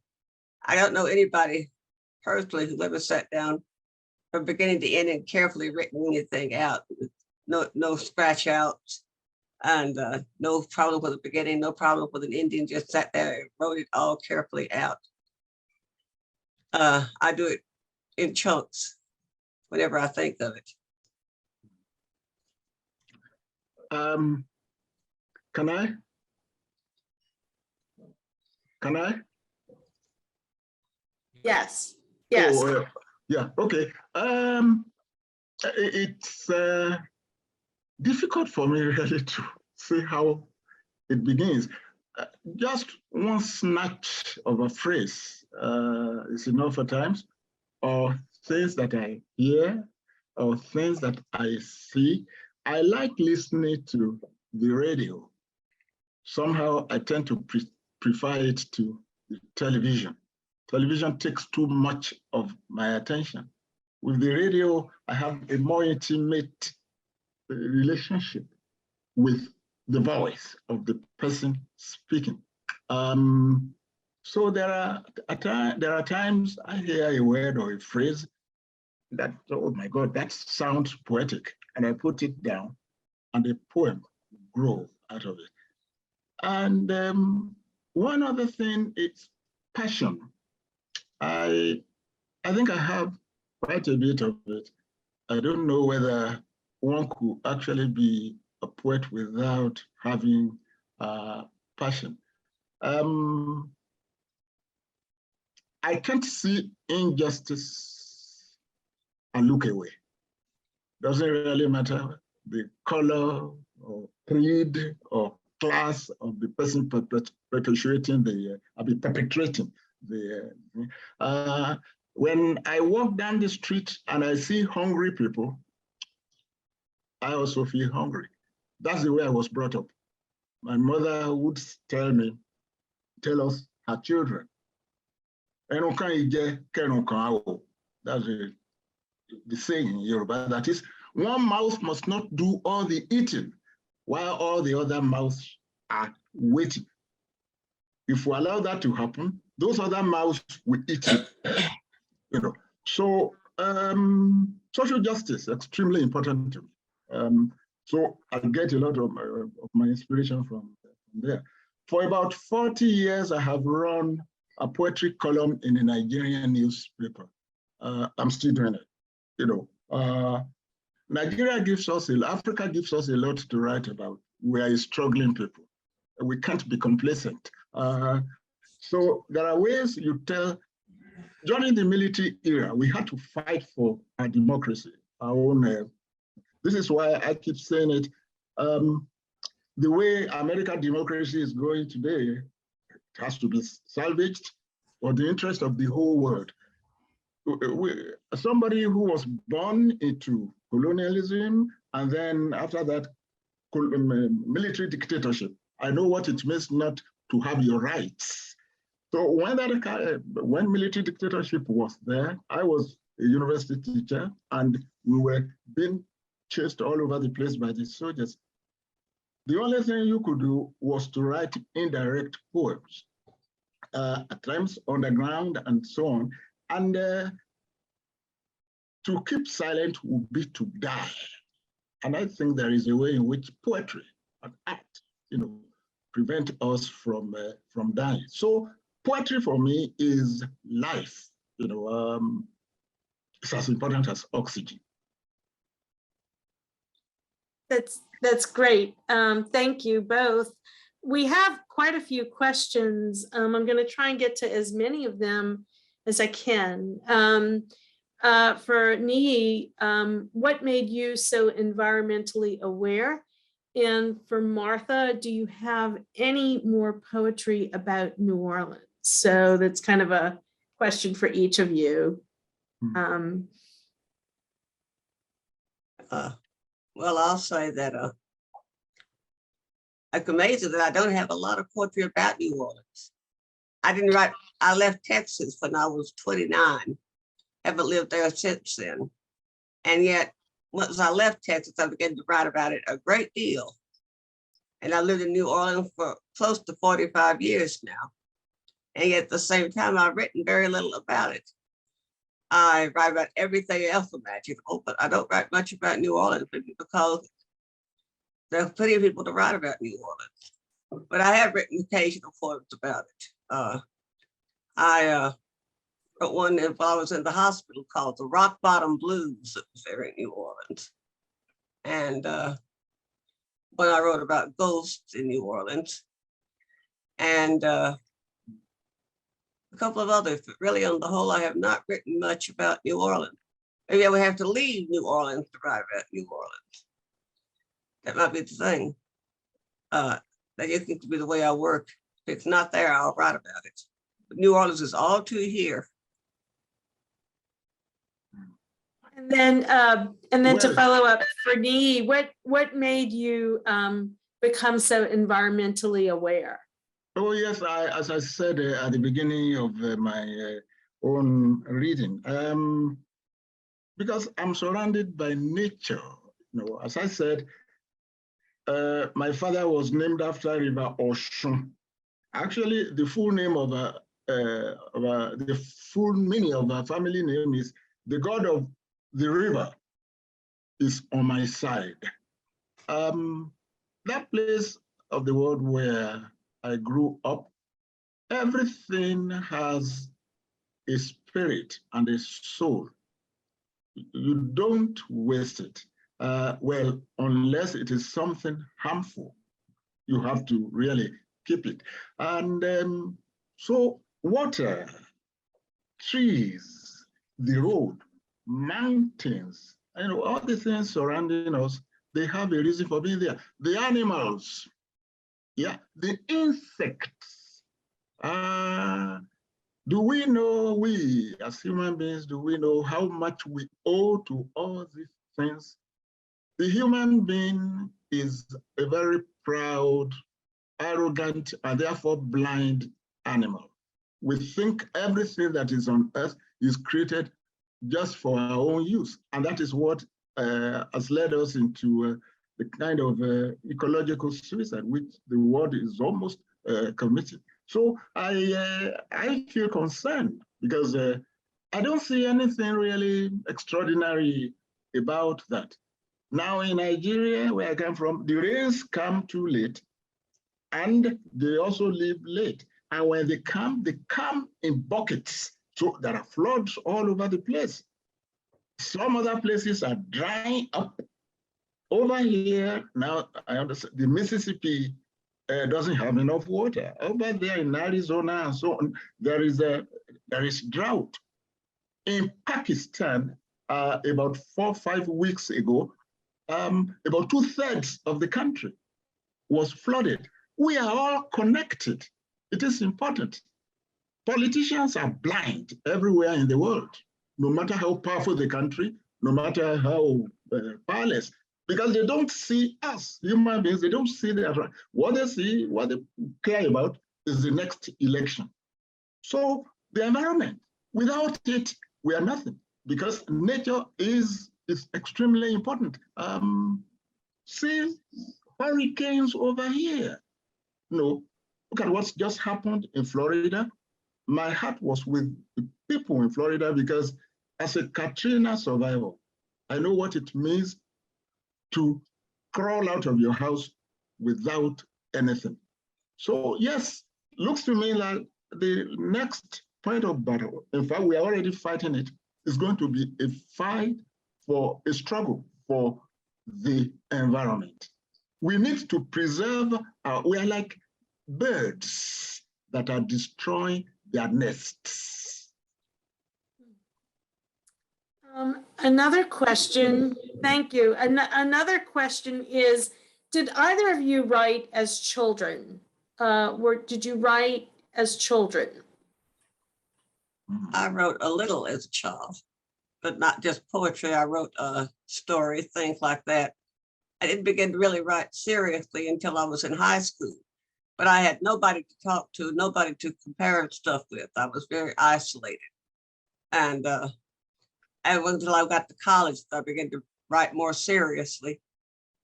don't know anybody personally who ever sat down from beginning to end and carefully written anything out. No scratch outs and no problem with the beginning, no problem with an ending, just sat there and wrote it all carefully out. I do it in chunks whenever I think of it. Can I? Yes. Yes. Oh, yeah, okay. It's difficult for me really to see how it begins. Just one snatch of a phrase is enough at times, or things that I hear, or things that I see. I like listening to the radio. Somehow I tend to prefer it to the television. Television takes too much of my attention. With the radio, I have a more intimate relationship with the voice of the person speaking. So there are times I hear a word or a phrase that, oh my God, that sounds poetic, and I put it down, and a poem grows out of it. And one other thing is passion. I think I have quite a bit of it. I don't know whether one could actually be a poet without having passion. I can't see injustice and look away. Doesn't really matter the color or creed or class of the person perpetrating the. When I walk down the street and I see hungry people, I also feel hungry. That's the way I was brought up. My mother would tell us her children. That's the saying in Yoruba. That is, one mouth must not do all the eating while all the other mouths are waiting. If we allow that to happen, those other mouths will eat it. So social justice is extremely important to me. So I get a lot of my inspiration from there. For about 40 years, I have run a poetry column in a Nigerian newspaper. I'm still doing it. Nigeria gives us, Africa gives us a lot to write about. We are a struggling people. We can't be complacent. So there are ways you tell. During the military era, we had to fight for our democracy, our own. This is why I keep saying it. The way American democracy is going today, it has to be salvaged for the interest of the whole world. Somebody who was born into colonialism and then after that military dictatorship, I know what it means not to have your rights. So when military dictatorship was there, I was a university teacher and we were being chased all over the place by the soldiers. The only thing you could do was to write indirect poems, at times underground and so on. And to keep silent would be to die. And I think there is a way in which poetry and art, prevent us from dying. So poetry for me is life. It's as important as oxygen. That's great. Thank you both. We have quite a few questions. I'm going to try and get to as many of them as I can. For Niyi, what made you so environmentally aware? And for Martha, do you have any more poetry about New Orleans? So that's kind of a question for each of you. Well, I'll say that it's amazing that I don't have a lot of poetry about New Orleans. I left Texas when I was 29. Haven't lived there since then. And yet, once I left Texas, I began to write about it a great deal. And I lived in New Orleans for close to 45 years now. And yet at the same time, I've written very little about it. I write about everything else imaginable, but I don't write much about New Orleans because there are plenty of people to write about New Orleans. But I have written occasional poems about it. I wrote one while I was in the hospital called The Rock Bottom Blues. It was there in New Orleans. And when I wrote about ghosts in New Orleans. And a couple of others, but really on the whole, I have not written much about New Orleans. Maybe I would have to leave New Orleans to write about New Orleans. That might be the thing. That just seems to be the way I work. If it's not there, I'll write about it. But New Orleans is all too here. And then to follow up for Niyi, what made you become so environmentally aware? Oh yes, as I said at the beginning of my own reading, because I'm surrounded by nature. As I said, my father was named after River Oshun. Actually, the full name of the full meaning of our family name is the God of the river is on my side. That place of the world where I grew up, everything has a spirit and a soul. You don't waste it. Well, unless it is something harmful, you have to really keep it. And so water trees, the road, mountains, all the things surrounding us, they have a reason for being there. The animals, yeah, the insects. Do we know, we as human beings, do we know how much we owe to all these things? The human being is a very proud, arrogant, and therefore blind animal. We think everything that is on earth is created just for our own use. And that is what has led us into the kind of ecological suicide, which the world is almost committing. So I feel concerned because I don't see anything really extraordinary about that. Now in Nigeria, where I come from, the rains come too late and they also leave late. And when they come in buckets. So there are floods all over the place. Some other places are drying up. Over here, now I understand the Mississippi doesn't have enough water. Over there in Arizona and so on, there is drought. In Pakistan, about 4 or 5 weeks ago, about 2/3 of the country was flooded. We are all connected. It is important. Politicians are blind everywhere in the world, no matter how powerful the country, no matter how powerless, because they don't see us, human beings, they don't see that. What they see, what they care about is the next election. So the environment, without it, we are nothing, because nature is extremely important. See hurricanes over here. No, look at what's just happened in Florida. My heart was with the people in Florida because as a Katrina survivor, I know what it means to crawl out of your house without anything. So yes, looks to me like the next point of battle, in fact, we are already fighting it, is going to be a fight for a struggle for the environment. We need to preserve we are like birds that are destroying their nests. Another question, thank you. Another question is, did either of you write as children? Did you write as children? I wrote a little as a child, but not just poetry. I wrote stories, things like that. I didn't begin to really write seriously until I was in high school, but I had nobody to talk to, nobody to compare stuff with. I was very isolated. And until I got to college, I began to write more seriously.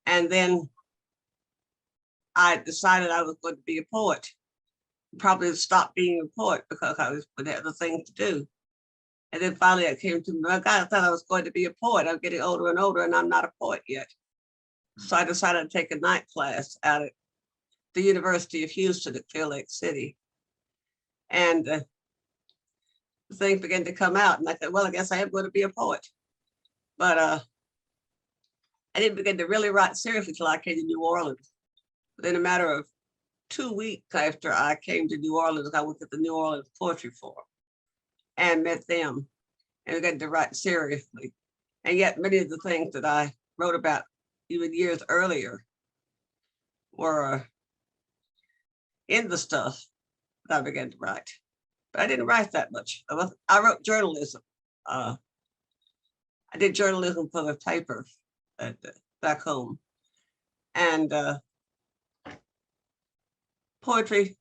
And then I decided I was going to be a poet. Probably stopped being a poet because I would have other things to do. And then finally I came to, I thought I was going to be a poet. I'm getting older and older and I'm not a poet yet. So I decided to take a night class out at the University of Houston at Clear Lake City. And things began to come out. And I said, well, I guess I am going to be a poet. But I didn't begin to really write seriously until I came to New Orleans. Within a matter of 2 weeks after I came to New Orleans, I went to the New Orleans Poetry Forum and met them and began to write seriously. And yet many of the things that I wrote about even years earlier were in the stuff that I began to write. But I didn't write that much. I wrote journalism. I did journalism for the paper back home. And poetry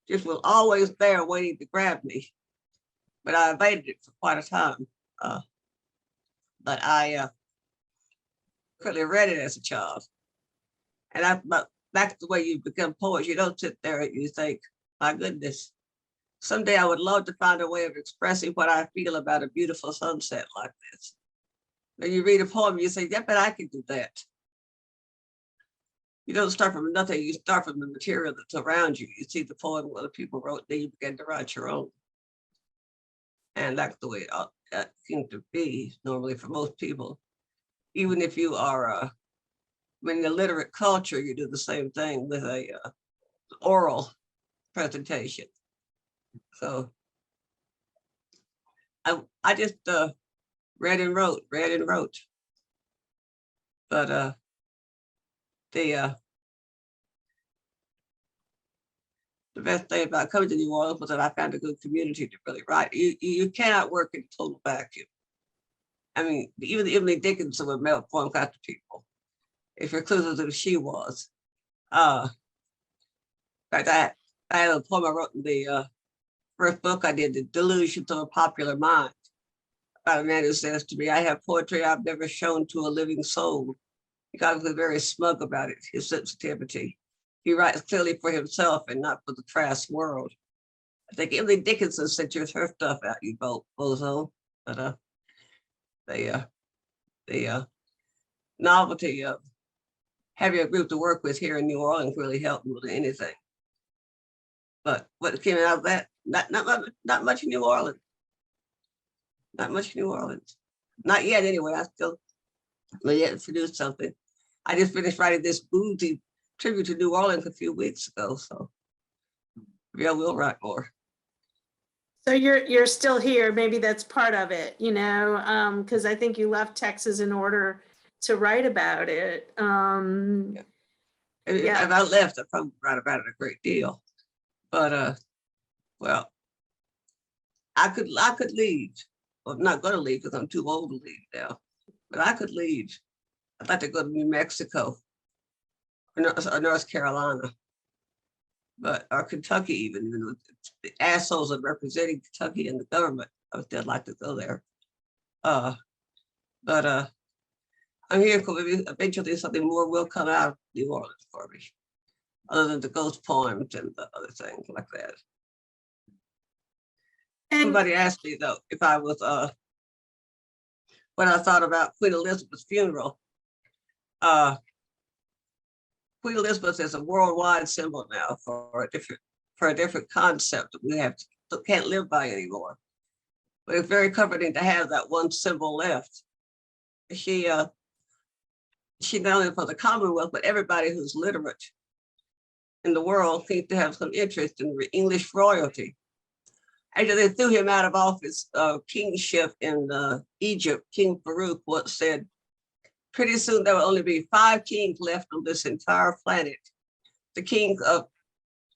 just was always there waiting to grab me. But I evaded it for quite a time. But I quickly read it as a child. And that's the way you become poets. You don't sit there and you think, my goodness, someday I would love to find a way of expressing what I feel about a beautiful sunset like this. When you read a poem, you say, yeah, but I can do that. You don't start from nothing, you start from the material that's around you. You see the poem what other people wrote, then you begin to write your own. And that's the way it seems to be normally for most people. Even if you are in the literate culture, you do the same thing with a oral presentation. So I just read and wrote. But the best thing about coming to New Orleans was that I found a good community to really write. You cannot work in a total vacuum. I mean, even Emily Dickinson would mail poems out to people, if you're closer as she was. In fact, I had a poem I wrote in the first book I did, The Delusions of a Popular Mind, about a man who says to me, I have poetry I've never shown to a living soul. He got very smug about it, his sensitivity. He writes clearly for himself and not for the crass world. I think Emily Dickinson sent her stuff out, you bozo. But the novelty of having a group to work with here in New Orleans really helped more than anything. But what came out of that, not much in New Orleans. Not much in New Orleans. Not yet anyway, I still yet produce something. I just finished writing this boozy tribute to New Orleans a few weeks ago, so yeah, we'll write more. So you're still here. Maybe that's part of it, you know, because I think you left Texas in order to write about it. Yeah. If I left, I'd probably write about it a great deal. But well, I could leave. Well, I'm not going to leave because I'm too old to leave now. But I could leave. I'd like to go to New Mexico or North Carolina, or Kentucky even though the assholes are representing Kentucky in the government. I would still like to go there. But I'm here because maybe eventually something more will come out of New Orleans for me, other than the ghost poems and the other things like that. And somebody asked me though if I was what I thought about Queen Elizabeth's funeral. Queen Elizabeth is a worldwide symbol now for a different concept that we can't live by anymore. But it's very comforting to have that one symbol left. She not only for the Commonwealth, but everybody who's literate in the world seems to have some interest in English royalty. After they threw him out of office, kingship in Egypt, King Farouk once said, pretty soon there will only be 5 kings left on this entire planet. The kings of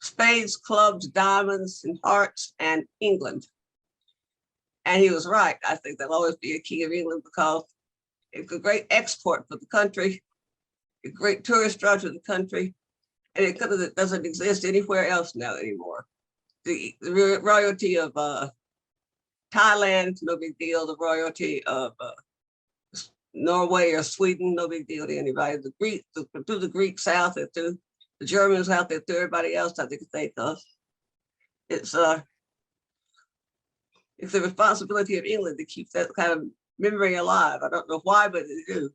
spades, clubs, diamonds, and hearts, and England. And he was right. I think there'll always be a king of England because it's a great export for the country, a great tourist draw to the country, and it doesn't exist anywhere else now anymore. The royalty of Thailand, no big deal. The royalty of Norway or Sweden, no big deal to anybody. The Greeks, through the Greeks out there, through the Germans out there, through everybody else I think of. It's the responsibility of England to keep that kind of memory alive. I don't know why, but they do.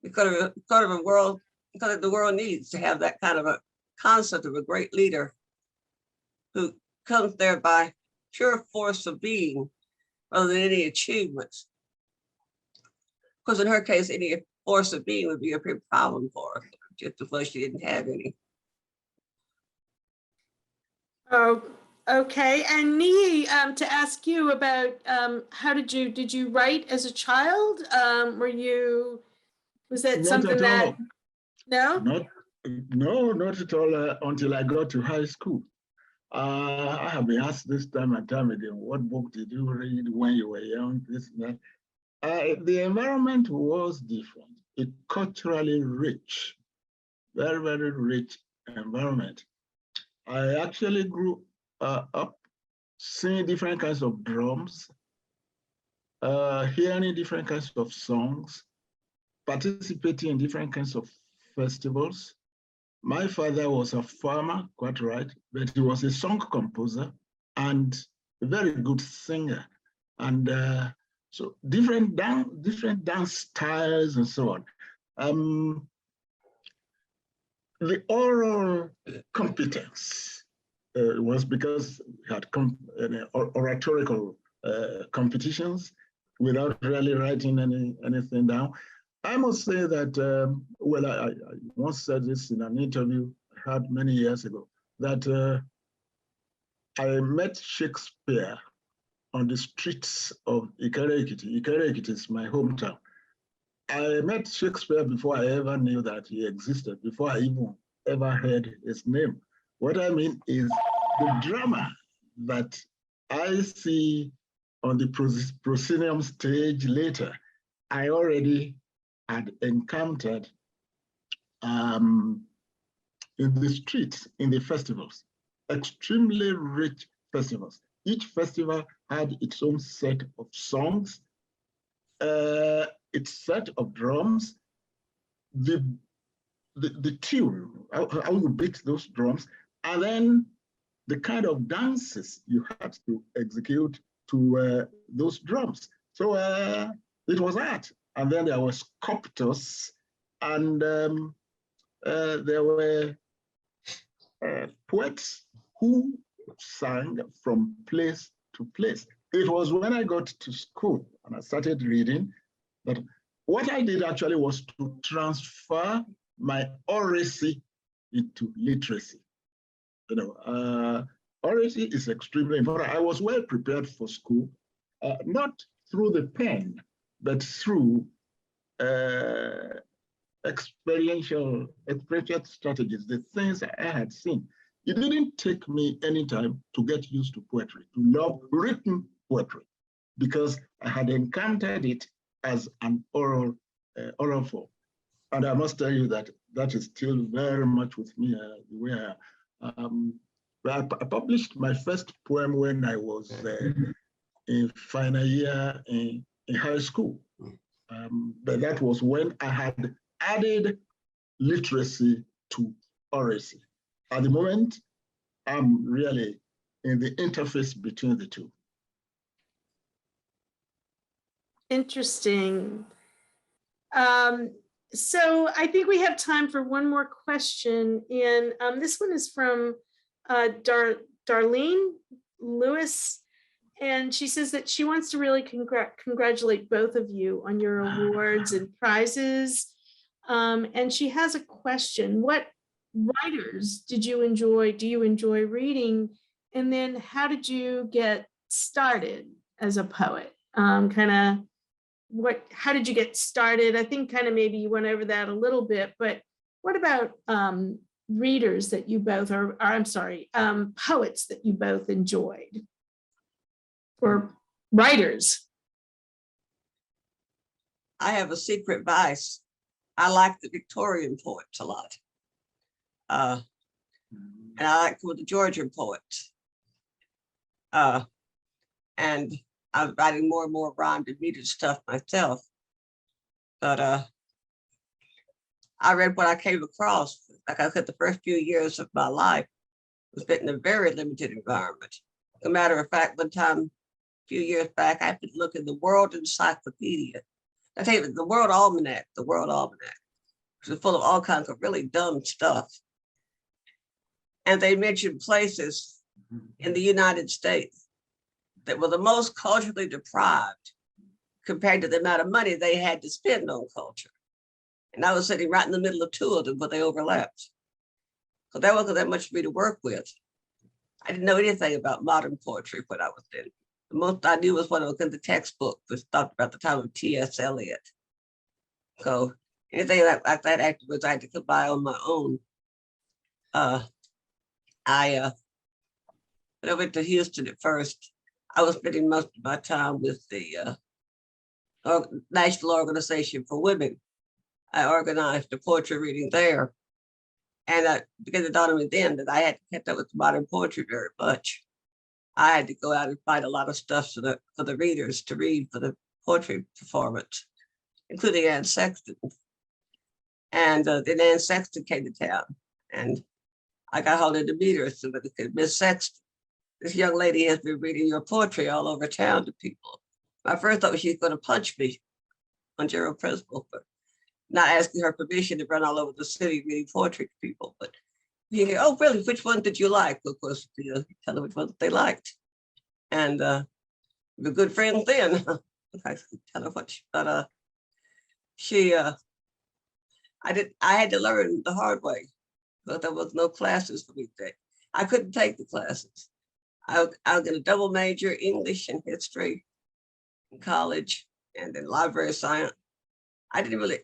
Because the world needs to have that kind of a concept of a great leader who comes there by pure force of being rather than any achievements. Because in her case, any force of being would be a big problem for her, just because she didn't have any. Oh, okay. And Niyi, to ask you about how did you write as a child? Was that Not something that? all. No? Not at all until I got to high school. I have been asked this time and time again, what book did you read when you were young, this and that. The environment was different. It culturally rich, very, very rich environment. I actually grew up seeing different kinds of drums, hearing different kinds of songs, participating in different kinds of festivals. My father was a farmer, quite right, but he was a song composer and a very good singer. And so different dance styles and so on. The oral competence was because we had oratorical competitions without really writing anything down. I must say that, well, I once said this in an interview I had many years ago, that I met Shakespeare on the streets of Ikere-Ekiti. Ikere-Ekiti is my hometown. I met Shakespeare before I ever knew that he existed, before I even ever heard his name. What I mean is the drama that I see on the proscenium stage later, I already had encountered in the streets, in the festivals, extremely rich festivals. Each festival had its own set of songs, its set of drums, the tune, how you beat those drums, and then the kind of dances you had to execute to those drums. So it was art. And then there was sculptors, and there were poets who sang from place to place. It was when I got to school and I started reading that what I did actually was to transfer my oracy into literacy. You know, oracy is extremely important. I was well prepared for school, not through the pen, but through experiential strategies, the things I had seen. It didn't take me any time to get used to poetry, to love written poetry, because I had encountered it as an oral form. And I must tell you that that is still very much with me. The way I published my first poem when I was in final year in high school. But that was when I had added literacy to oracy. At the moment, I'm really in the interface between the two. Interesting. So I think we have time for one more question. And this one is from Darlene Lewis. And she says that she wants to really congratulate both of you on your awards and prizes. And she has a question. What writers do you enjoy reading? And then how did you get started as a poet? How did you get started? I think kind of maybe you went over that a little bit, but what about readers that you both poets that you both enjoyed? Or writers? I have a secret vice. I like the Victorian poets a lot. And I like the Georgian poets. And I'm writing more and more rhymed and metered stuff myself. But I read what I came across. Like I said, the first few years of my life was spent in a very limited environment. As a matter of fact, one time, a few years back, I had to look in the World Encyclopedia. I tell you, the World Almanac, which is full of all kinds of really dumb stuff. And they mentioned places in the United States that were the most culturally deprived compared to the amount of money they had to spend on culture. And I was sitting right in the middle of two of them, but they overlapped. So there wasn't that much for me to work with. I didn't know anything about modern poetry when I was in. The most I knew was what was in the textbook, which talked about the time of T.S. Eliot. So anything like that afterwards, I had to come by on my own. When I went to Houston at first, I was spending most of my time with the National Organization for Women. I organized a poetry reading there. And I began to dawn on me then that I had to catch up with modern poetry very much. I had to go out and find a lot of stuff for the readers to read for the poetry performance, including Anne Sexton. And then Anne Sexton came to town, and I got hold of the meter so that I could, Miss Sexton, this young lady has been reading your poetry all over town to people. My first thought was she's going to punch me on general principle, but not asking her permission to run all over the city reading poetry to people. But you hear, oh, really, which one did you like? Of course, tell them which one they liked. And we were good friends then. I tell her what but I had to learn the hard way, but there was no classes for me today. I couldn't take the classes. I'll get a double major, English and history in college, and then library science. I didn't really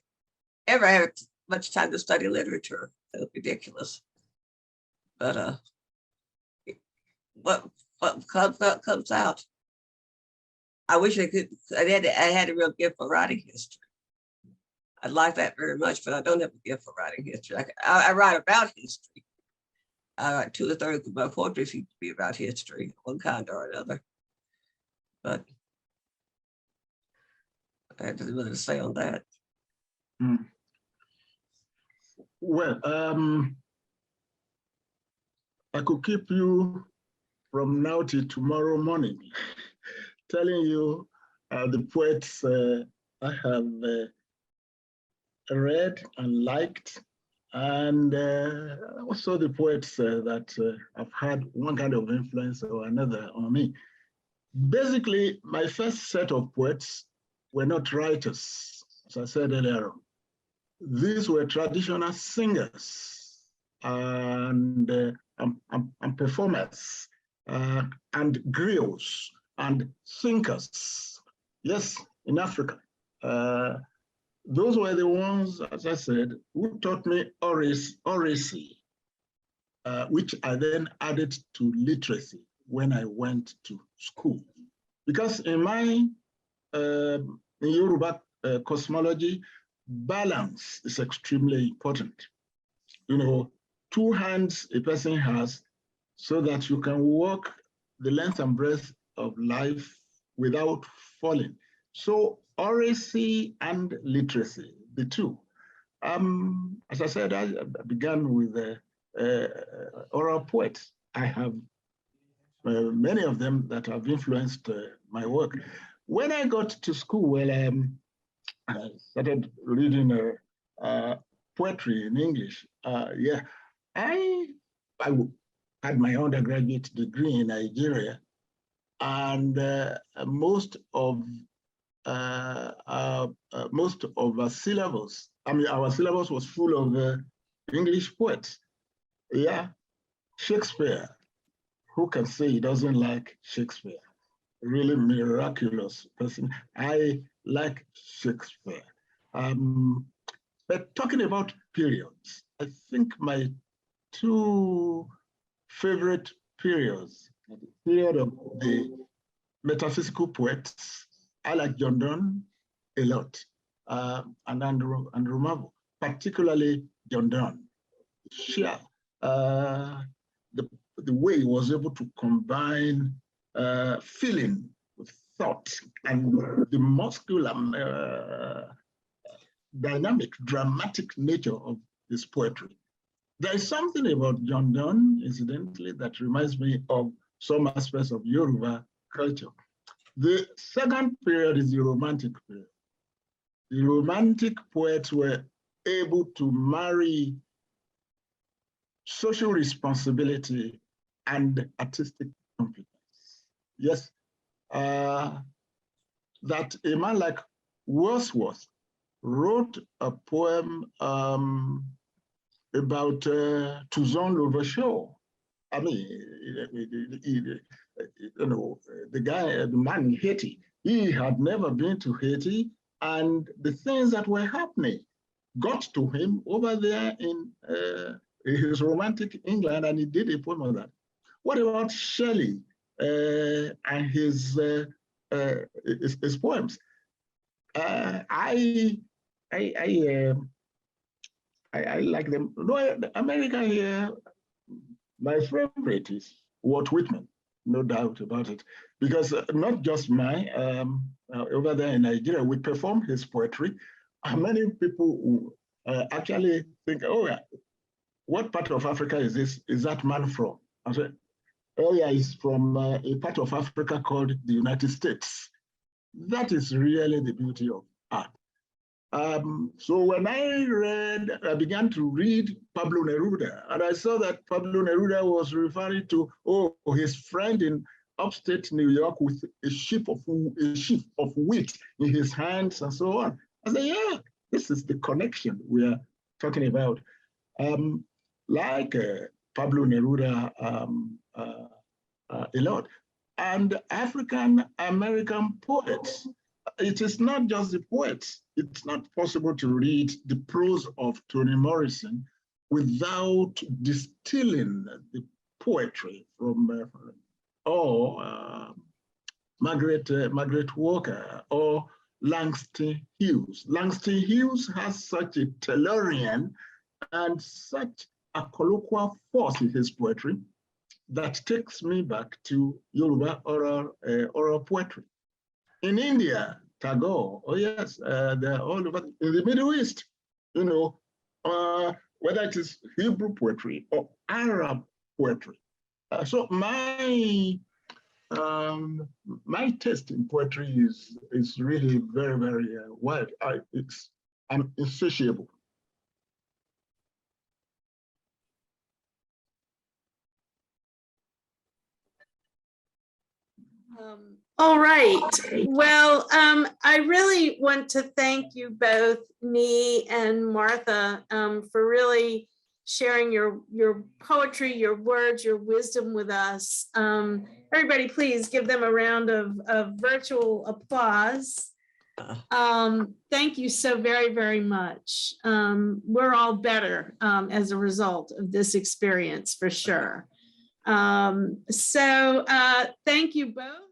ever have much time to study literature. That was ridiculous. But what comes out? I wish I could. I had a real gift for writing history. I like that very much, but I don't have a gift for writing history. I write about history. 2 or 3 of my poetry seems to be about history, one kind or another. But I had nothing really to say on that. Well, I could keep you from now till tomorrow morning, telling you the poets I have read and liked, and also the poets that have had one kind of influence or another on me. Basically, my first set of poets were not writers, as I said earlier on. These were traditional singers and performers and griots and thinkers. Yes, in Africa. Those were the ones, as I said, who taught me oracy, which I then added to literacy when I went to school. Because in my in Yoruba cosmology, balance is extremely important. You know, 2 hands a person has so that you can walk the length and breadth of life without falling. So oracy and literacy, the two. As I said, I began with oral poets. I have many of them that have influenced my work. When I got to school, well, I started reading poetry in English. Yeah, I had my undergraduate degree in Nigeria, and most of our syllabus, our syllabus was full of English poets. Yeah, Shakespeare. Who can say he doesn't like Shakespeare? Really miraculous person. I like Shakespeare. But talking about periods, I think my 2 favorite periods, the period of the metaphysical poets, I like John Donne a lot, and Andrew Marvell, particularly John Donne. Sure, the way he was able to combine feeling with thought and the muscular, dynamic, dramatic nature of his poetry. There is something about John Donne, incidentally, that reminds me of some aspects of Yoruba culture. The second period is the Romantic period. The Romantic poets were able to marry social responsibility and artistic competence. Yes, that a man like Wordsworth wrote a poem about Toussaint Louverture. I mean, you know, the man in Haiti, he had never been to Haiti, and the things that were happening got to him over there in his romantic England, and he did a poem on that. What about Shelley and his poems? I like them. No, America here, my favorite is Walt Whitman, no doubt about it, because not just mine, over there in Nigeria, we perform his poetry. Many people actually think, oh yeah, what part of Africa is this? Is that man from? I said, oh yeah, he's from a part of Africa called the United States. That is really the beauty of art. So when I began to read Pablo Neruda, and I saw that Pablo Neruda was referring to, his friend in upstate New York with a sheaf of wheat in his hands and so on. I said, yeah, this is the connection we are talking about. Like Pablo Neruda, a lot. And African American poets, it is not just the poets. It's not possible to read the prose of Toni Morrison without distilling the poetry from Margaret Walker or Langston Hughes. Langston Hughes has such a Taylorian and such a colloquial force in his poetry that takes me back to Yoruba oral poetry. In India, Tagore, oh yes, they're all over. In the Middle East, you know, whether it is Hebrew poetry or Arab poetry. So my taste in poetry is really very, very wide. I'm insatiable. All right. Well, I really want to thank you both, Niyi and Martha, for really sharing your poetry, your words, your wisdom with us. Everybody, please give them a round of virtual applause. Thank you so very, very much. We're all better as a result of this experience, for sure. So thank you both.